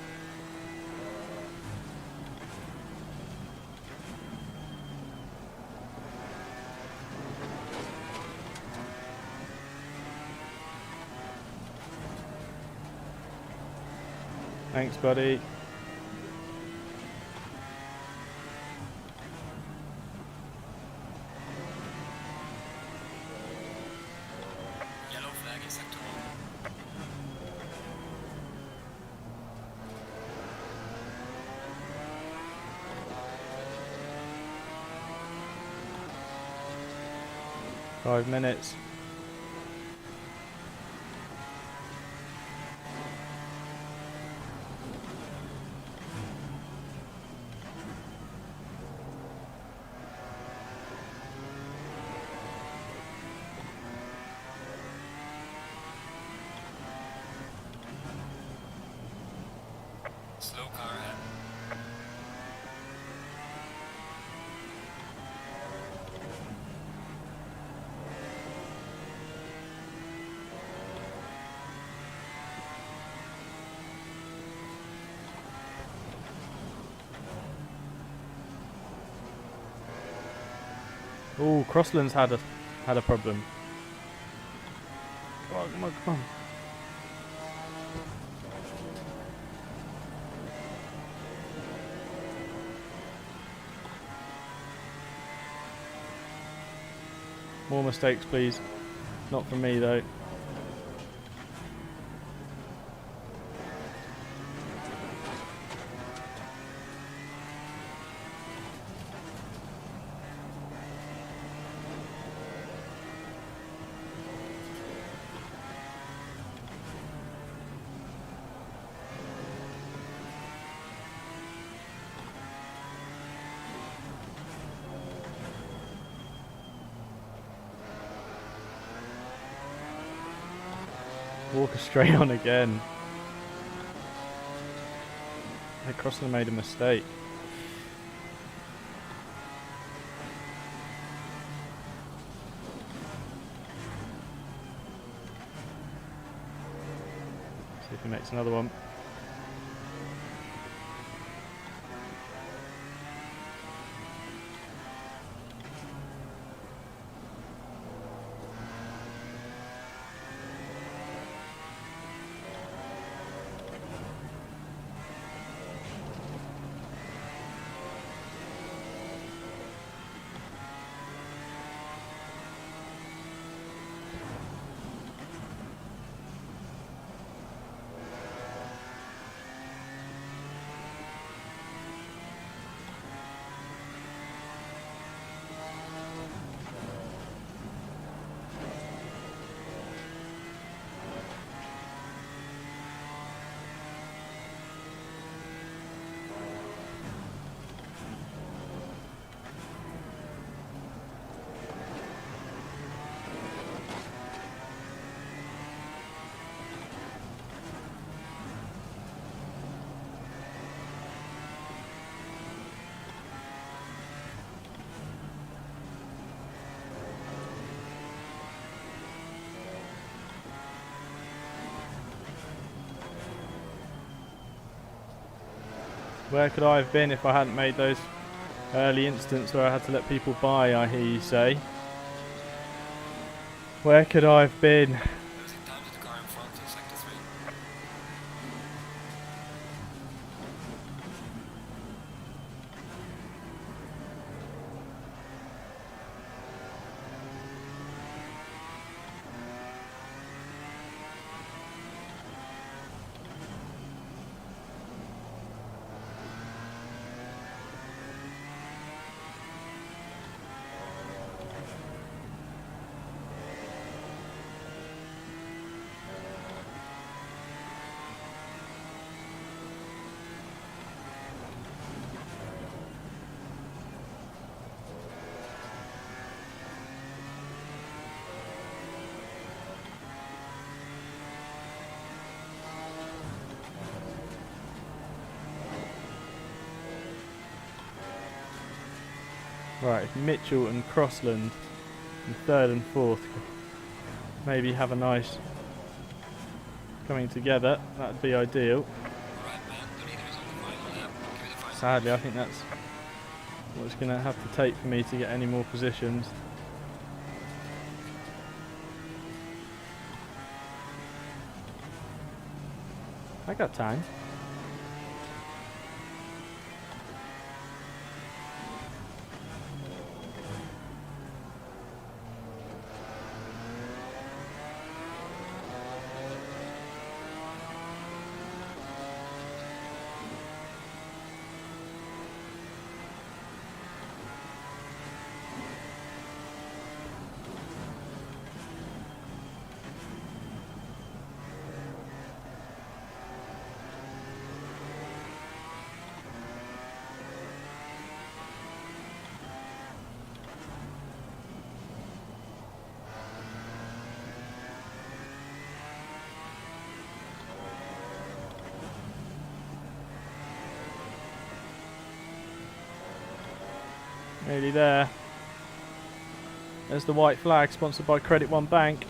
Thanks, buddy. Yellow flag in sector 1. Five minutes. Slow car ahead. Oh, Crossland's had a problem. Come on, come on, come on. More mistakes, please. Not from me, though. Walker straight on again. Crossland made a mistake. See if he makes another one. Where could I have been if I hadn't made those early instants where I had to let people by, I hear you say? Where could I have been? Losing time to the car in front in sector 3. Right, if Mitchell and Crossland in third and fourth maybe have a nice coming together, that'd be ideal. Right, man. The leader is on the final lap. Give it a final. Sadly, I think that's what it's going to have to take for me to get any more positions. I got time. Nearly there. There's the white flag, sponsored by Credit One Bank.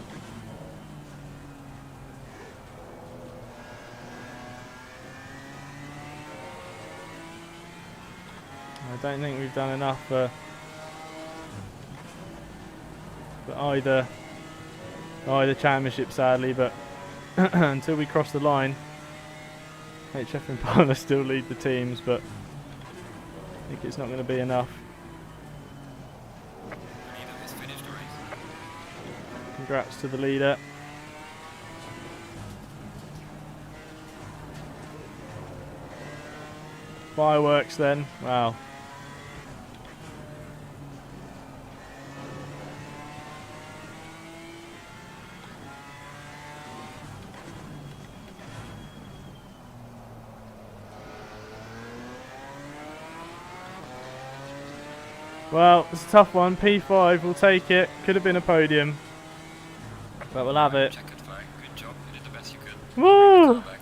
I don't think we've done enough for either championship, sadly, but until we cross the line, HF Impala still lead the teams, but I think it's not going to be enough. Leader has finished the race. Congrats to the leader. Fireworks then, wow. Well, it's a tough one. P5, we'll take it. Could have been a podium, but we'll have it. Checkered flag, good job. You did the best you could. Woo! Back.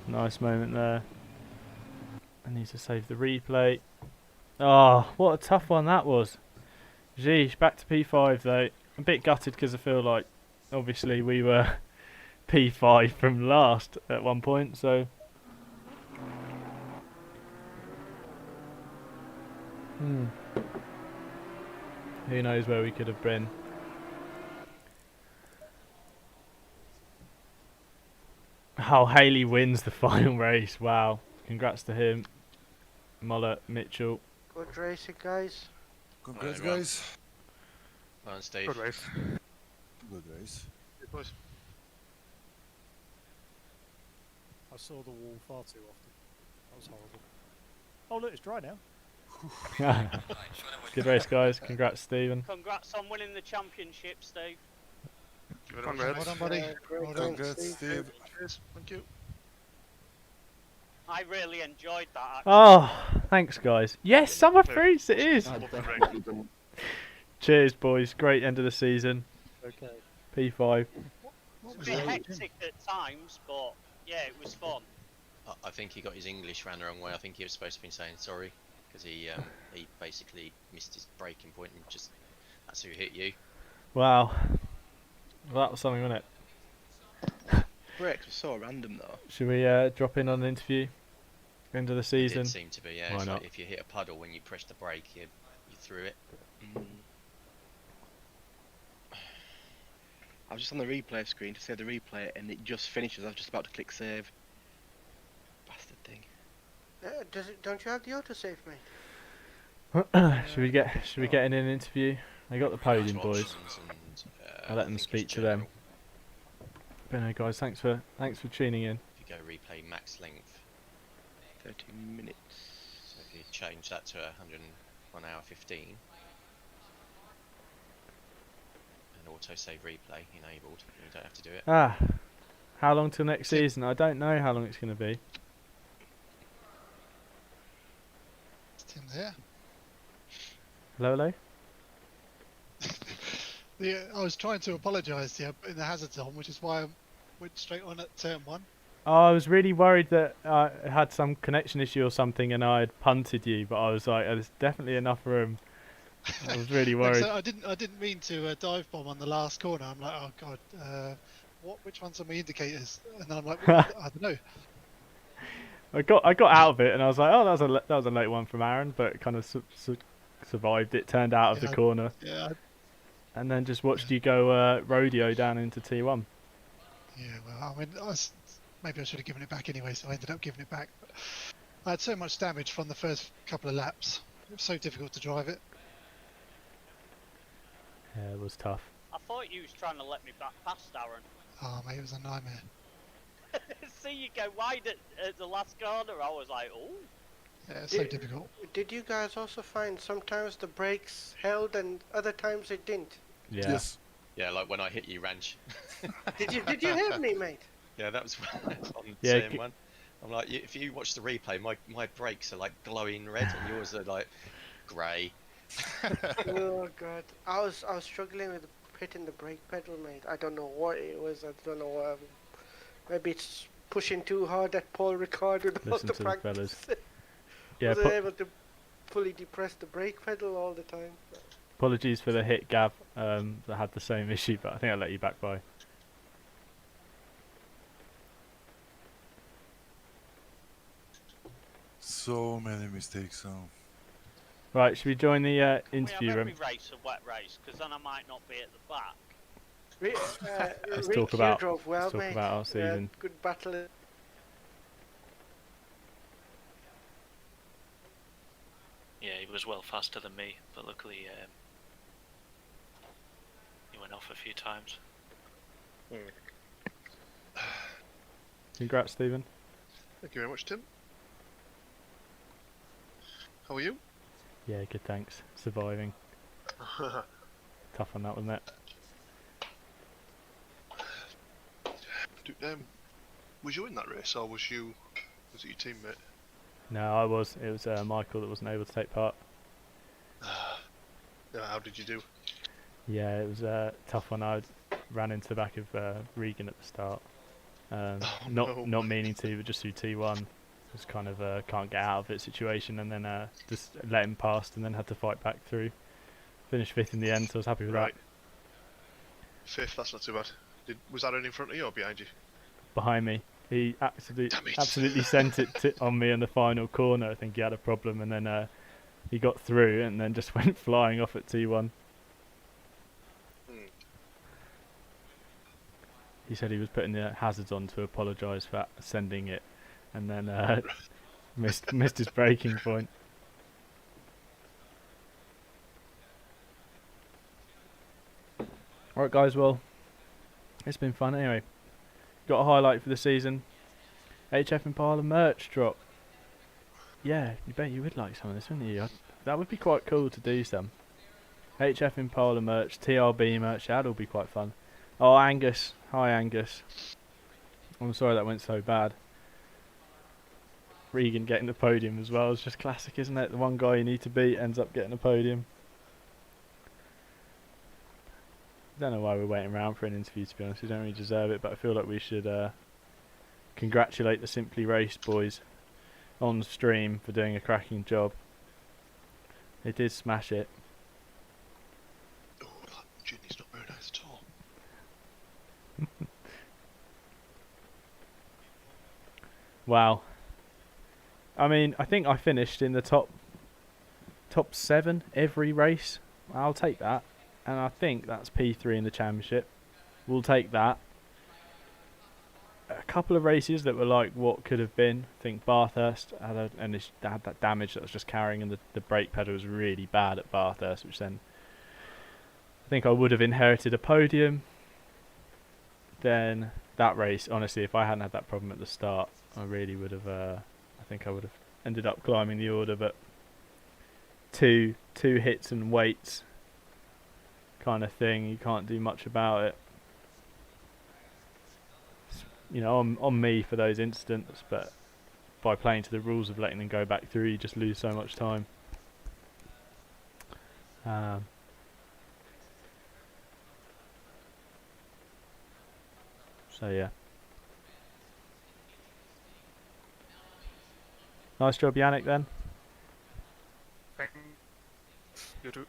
Nice moment there. I need to save the replay. Oh, what a tough one that was. Jeez, back to P5 though. A bit gutted because I feel like obviously we were P5 from last at one point, so who knows where we could have been. Oh, Haley wins the final race. Wow. Congrats to him. Muller, Mitchell. Good racing, guys. Congrats, guys. Well done, Steve. Good race. Good race. Good boys. I saw the wall far too often. That was horrible. Oh look, it's dry now. Good race, guys. Congrats, Stephen. Congrats on winning the championship, Steve. Congrats. Well done, buddy. Well done. Congrats, Steve. Cheers. Thank you. I really enjoyed that. Actually. Oh, thanks, guys. Yes, summer freeze, it is. Cheers, boys. Great end of the season. Okay. P5. It was a bit hectic at times, but yeah, it was fun. I think he got his English ran the wrong way. I think he was supposed to be saying sorry because he basically missed his braking point and just that's who hit you. Wow. Well, that was something, wasn't it? Brakes were so random though. Should we drop in on an interview? End of the It season. did seem to be, yeah. Why It's not? like if you hit a puddle when you press the brake, you threw it. I was just on the replay screen to save the replay, and it just finishes. I was just about to click save. Bastard thing. Don't you have the autosave, mate? Should we get in an interview? They got the podium, Nice boys. options and, I'll let I them think speak it's to them. general. But no, guys, thanks for tuning in. If you go replay max length, 30 minutes. so if you change that to 101 hour 15, and auto save replay enabled, you don't have to do it. Ah, how long till next season? I don't know how long it's going to be. Is Tim there? Hello, hello. I was trying to apologise here in the hazards on, which is why I went straight on at turn 1. Oh, I was really worried that I had some connection issue or something and I had punted you, but I was like, there's definitely enough room. I was really worried. So I didn't mean to dive bomb on the last corner. I'm like, oh god, which ones are my indicators? And then I'm like, well, I don't know. I got out of it and I was like, oh, that was a late one from Aaron, but kind of survived it. Turned out of the corner. Yeah. And then just watched you go rodeo down into T1. Yeah, well, I mean, maybe I should have given it back anyway, so I ended up giving it back. But I had so much damage from the first couple of laps. It was so difficult to drive it. Yeah, it was tough. I thought you was trying to let me back past Aaron. Oh, mate, it was a nightmare. See you go wide at the last corner. I was like, oh. Yeah, it's so difficult. Did you guys also find sometimes the brakes held and other times it didn't? Yeah. Yes. Yeah, like when I hit you, Ranch. Did you hit me, mate? Yeah, that was on Yeah, CM1. I'm like, if you watch the replay, my brakes are like glowing red, and yours are like grey. Oh god, I was struggling with hitting the brake pedal, mate. I don't know what it was. I don't know. Maybe it's pushing too hard at Paul Ricard with all Listen the to the practice. fellas. Yeah, Wasn't able to fully depress the brake pedal all the time. apologies for the hit, Gav. That had the same issue, but I think I'll let you back by. So many mistakes. Right, should we join the We interview have room? every race a wet race, because then I might not be at the back. Let's Rick, talk you about drove well, let's talk mate. about our season. Good battle. Yeah, he was well faster than me, but luckily he went off a few times. Congrats, Stephen. Thank you very much, Tim. How are you? Yeah, good, thanks. Surviving. Tough on that, wasn't it? Was you in that race, or was it your teammate? No, I was. It was Michael that wasn't able to take part. How did you do? Yeah, it was a tough one. I ran into the back of Regan at the start. Not meaning to, but just through T1. Just kind of can't get out of it situation, and then just let him past, and then had to fight back through. Finished 5th in the end, so I was happy with that. 5th, that's not too bad. Was that in front of you or behind you? Behind me. He absolutely sent it on me in the final corner. I think he had a problem, and then he got through and then just went flying off at T1. He said he was putting the hazards on to apologise for sending it, and then missed his braking point. Alright guys, well, it's been fun anyway. Got a highlight for the season. HF Impala merch drop. Yeah, you bet you would like some of this, wouldn't you? That would be quite cool to do some. HF Impala merch, TRB merch, that'll be quite fun. Oh, Angus. Hi, Angus. I'm sorry that went so bad. Regan getting the podium as well. It's just classic, isn't it? The one guy you need to beat ends up getting a podium. Don't know why we're waiting around for an interview, to be honest. We don't really deserve it, but I feel like we should congratulate the Simply Race boys on stream for doing a cracking job. They did smash it. Oh, that Ginny's not very nice at all. Wow. I mean, I think I finished in the top 7 every race. I'll take that. And I think that's P3 in the championship. We'll take that. A couple of races that were like what could have been. I think Bathurst had that damage that was just carrying, and the brake pedal was really bad at Bathurst, which then I think I would have inherited a podium. Then that race, honestly, if I hadn't had that problem at the start, I really would have. I think I would have ended up climbing the order, but two hits and weights kind of thing. You can't do much about it. You know, on me for those incidents, but by playing to the rules of letting them go back through, you just lose so much time. So yeah. Nice job, Yannick, then. Thank you too.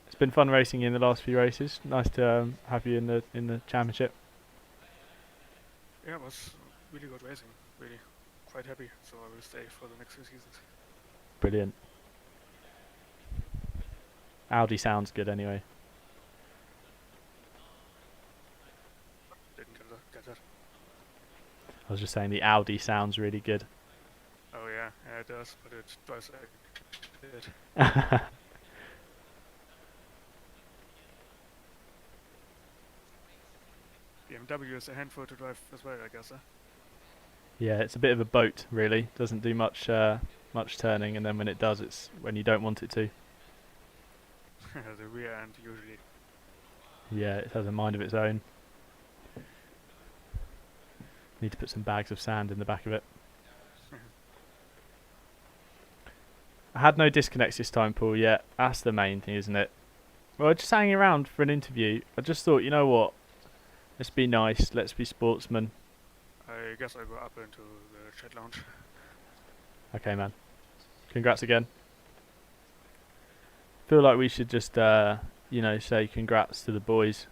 It's been fun racing you in the last few races. Nice to have you in the championship. Yeah, it was really good racing. Really quite happy. So I will stay for the next few seasons. Brilliant. Audi sounds good anyway. Didn't get that. I was just saying the Audi sounds really good. Oh yeah, it does, but it drives like shit. BMW is a handful to drive as well, I guess. Yeah, it's a bit of a boat, really. Doesn't do much much turning, and then when it does, it's when you don't want it to. The rear end usually. Yeah, it has a mind of its own. Need to put some bags of sand in the back of it. I had no disconnects this time, Paul, yet. That's the main thing, isn't it? Well, just hanging around for an interview. I just thought, you know what? Let's be nice. Let's be sportsmen. I guess I go up into the chat lounge. Okay, man. Congrats again. Feel like we should just, you know, say congrats to the boys.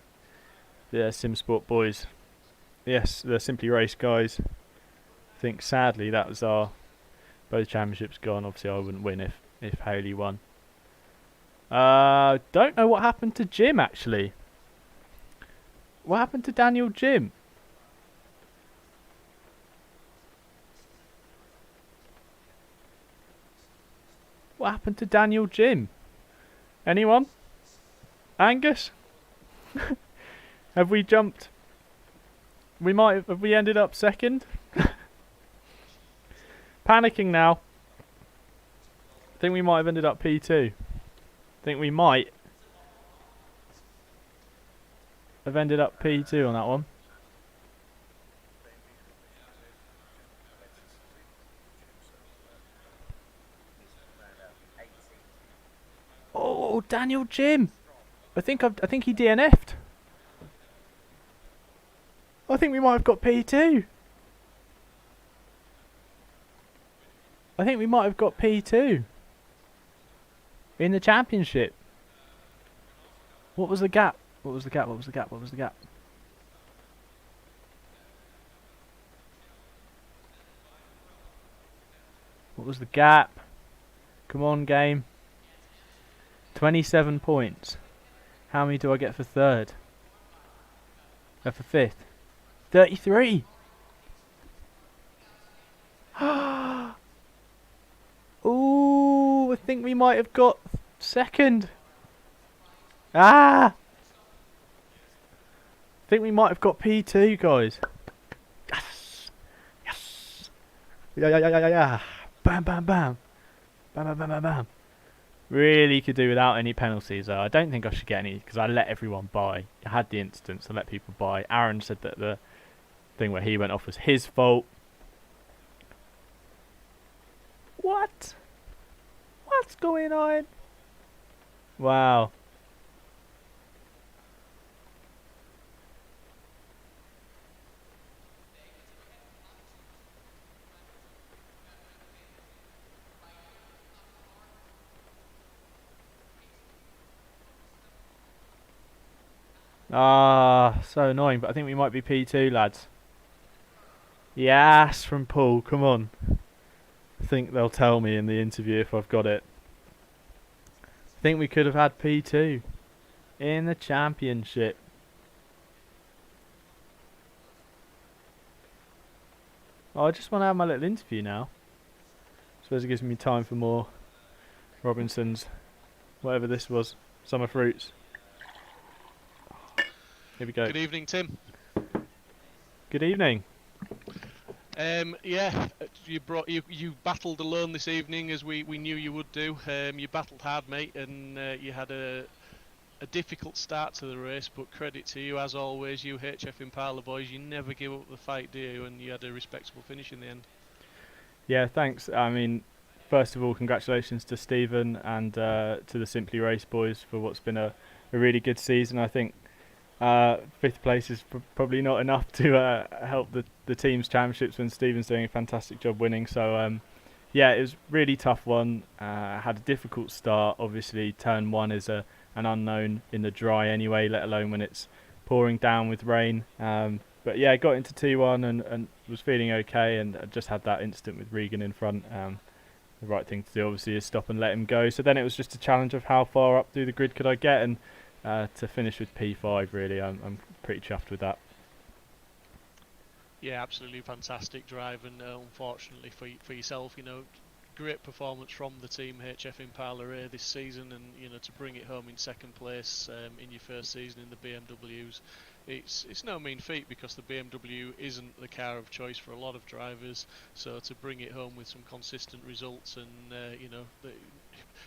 The Simsport boys. Yes, the Simply Race guys. I think, sadly, that was our... Both championships gone. Obviously, I wouldn't win if Haley won. Don't know what happened to Jim, actually. What happened to Daniel Jim? What happened to Daniel Jim? Anyone? Angus? Have we jumped? Have we ended up second? Panicking now. I think we might have ended up P2. I think we might have ended up P2 on that one. Oh, Daniel Jim. I think he DNF'd. I think we might have got P2. I think we might have got P2 in the championship. What was the gap? What was the gap? What was the gap? What was the gap? What was the gap? Come on, game. 27 points. How many do I get for third? For fifth? 33! Ooh, I think we might have got second. Ah! I think we might have got P2, guys. Yes! Yes! Yeah. Bam, bam, bam. Bam, bam, bam, bam, bam. Really could do without any penalties, though. I don't think I should get any, because I let everyone buy. I had the instance, I let people buy. Aaron said that the thing where he went off was his fault. What? What's going on? Wow. Ah, so annoying, but I think we might be P2, lads. Yes, from Paul, come on. I think they'll tell me in the interview if I've got it. I think we could have had P2 in the championship. Oh, I just want to have my little interview now. I suppose it gives me time for more Robinsons, whatever this was, summer fruits. Here we go. Good evening, Tim. Good evening. Yeah, you battled alone this evening as we knew you would do. You battled hard, mate, and you had a difficult start to the race. But credit to you, as always, you HF Impala boys. You never give up the fight, do you? And you had a respectable finish in the end. Yeah, thanks. I mean, first of all, congratulations to Stephen and to the Simply Race boys for what's been a really good season. I think fifth place is probably not enough to help the team's championships when Stephen's doing a fantastic job winning. So yeah, it was really tough one. Had a difficult start. Obviously, turn one is an unknown in the dry anyway, let alone when it's pouring down with rain. But yeah, got into T1 and was feeling okay, and I just had that instant with Regan in front. The right thing to do obviously is stop and let him go. So then it was just a challenge of how far up through the grid could I get, and to finish with P5, really, I'm pretty chuffed with that. Yeah, absolutely fantastic drive, and unfortunately for yourself, you know, great performance from the team HF Impala A this season, and to bring it home in second place in your first season in the BMWs, it's no mean feat, because the BMW isn't the car of choice for a lot of drivers. So to bring it home with some consistent results, and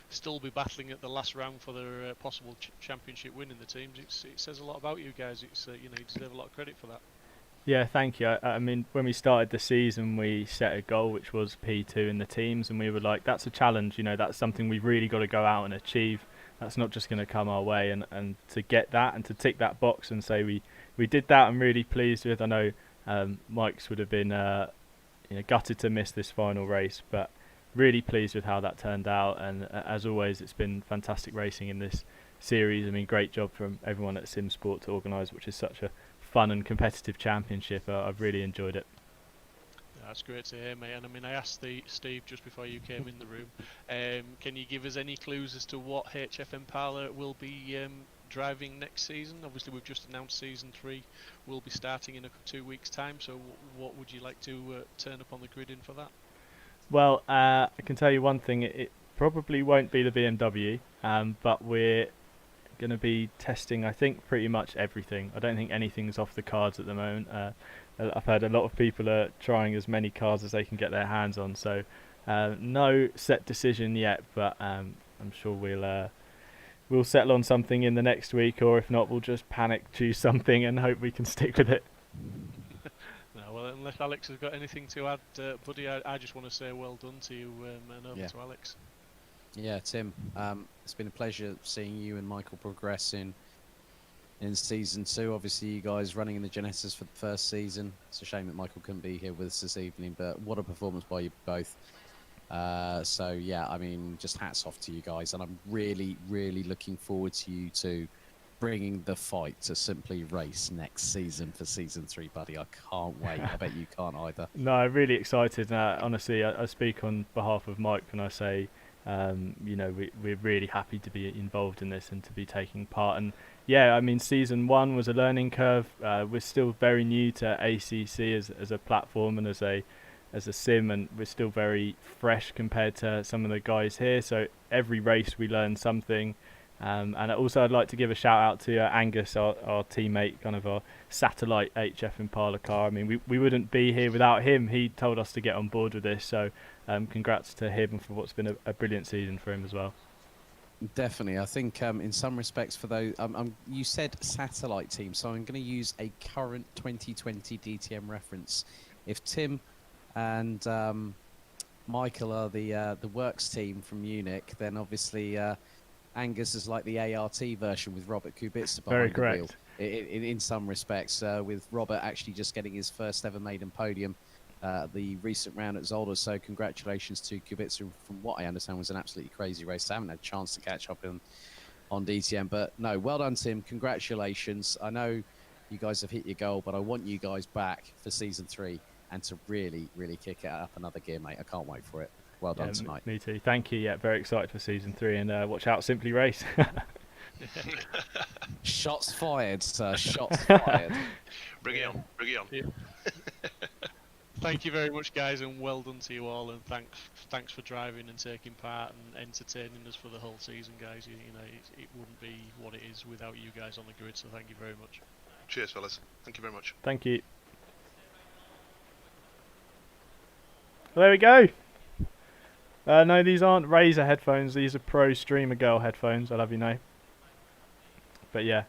still be battling at the last round for their possible championship win in the teams, it says a lot about you guys. It's you deserve a lot of credit for that. Yeah, thank you. I mean, when we started the season, we set a goal which was P2 in the teams, and we were like, that's a challenge, that's something we've really got to go out and achieve. That's not just going to come our way, and to get that and to tick that box and say we did that, I'm really pleased with. I know Mike's would have been gutted to miss this final race, but really pleased with how that turned out, and as always, it's been fantastic racing in this series. I mean, great job from everyone at Simsport to organise, which is such a fun and competitive championship. I've really enjoyed it. That's great to hear, mate. And I mean, I asked Steve just before you came in the room, can you give us any clues as to what HF Impala will be driving next season? Obviously, we've just announced season 3 will be starting in 2 weeks' time, so what would you like to turn up on the grid in for that? Well, I can tell you one thing, it probably won't be the BMW, but we're going to be testing, I think, pretty much everything. I don't think anything's off the cards at the moment. I've heard a lot of people are trying as many cars as they can get their hands on, so no set decision yet, but I'm sure we'll settle on something in the next week, or if not, we'll just panic choose something and hope we can stick with it. No, well, unless Alex has got anything to add, buddy, I just want to say well done to you, and over to Alex. Yeah, Tim, it's been a pleasure seeing you and Michael progress in season 2. Obviously, you guys running in the Genesis for the first season. It's a shame that Michael couldn't be here with us this evening, but what a performance by you both. So yeah, I mean, just hats off to you guys, and I'm really, really looking forward to you two bringing the fight to Simply Race next season for season 3, buddy. I can't wait. I bet you can't either. No, I'm really excited. Honestly, I speak on behalf of Mike when I say, we're really happy to be involved in this and to be taking part. And yeah, I mean, season 1 was a learning curve. We're still very new to ACC as a platform and as a sim, and we're still very fresh compared to some of the guys here. So every race we learn something. And also I'd like to give a shout out to Angus, our teammate, kind of our satellite HF Impala car. I mean, we wouldn't be here without him. He told us to get on board with this, so congrats to him for what's been a brilliant season for him as well. Definitely. I think in some respects for those, you said satellite team, so I'm going to use a current 2020 DTM reference. If Tim and Michael are the works team from Munich, then obviously Angus is like the ART version with Robert Kubica behind the wheel. In some respects, with Robert actually just getting his first ever maiden podium the recent round at Zolder. So congratulations to Kubica. From what I understand, was an absolutely crazy race. I haven't had a chance to catch up on DTM, but no, well done, Tim. Congratulations. I know you guys have hit your goal, but I want you guys back for season 3 and to really, really kick it up another gear, mate. I can't wait for it. Well done tonight. Me too. Thank you. Yeah, very excited for season 3, and watch out, Simply Race. Shots fired, sir. Shots fired. Bring it on. Bring it on. Yeah. Thank you very much, guys, and well done to you all. And thanks for driving and taking part and entertaining us for the whole season, guys. It wouldn't be what it is without you guys on the grid. So thank you very much. Cheers, fellas. Thank you very much. Thank you. Well, there we go. No, these aren't Razer headphones. These are Pro Streamer Girl headphones. I'll have you know. But yeah,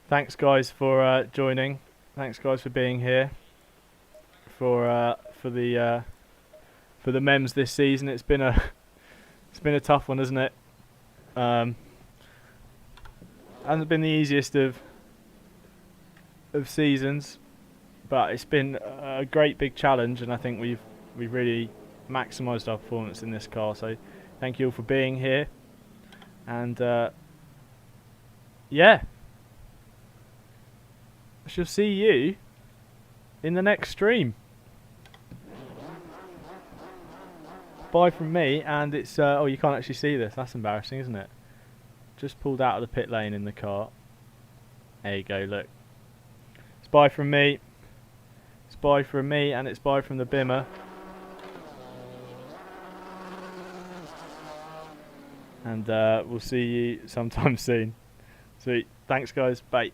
thanks guys for joining. Thanks guys for being here for the mems this season. It's been a tough one, hasn't it? Hasn't been the easiest of seasons, but it's been a great big challenge, and I think we've really maximised our performance in this car. So thank you all for being here, and yeah, I shall see you in the next stream. Bye from me, and it's oh, you can't actually see this. That's embarrassing, isn't it? Just pulled out of the pit lane in the car. There you go, look. It's bye from me. It's bye from me, and it's bye from the Bimmer. and we'll see you sometime soon. Sweet. Thanks, guys. Bye.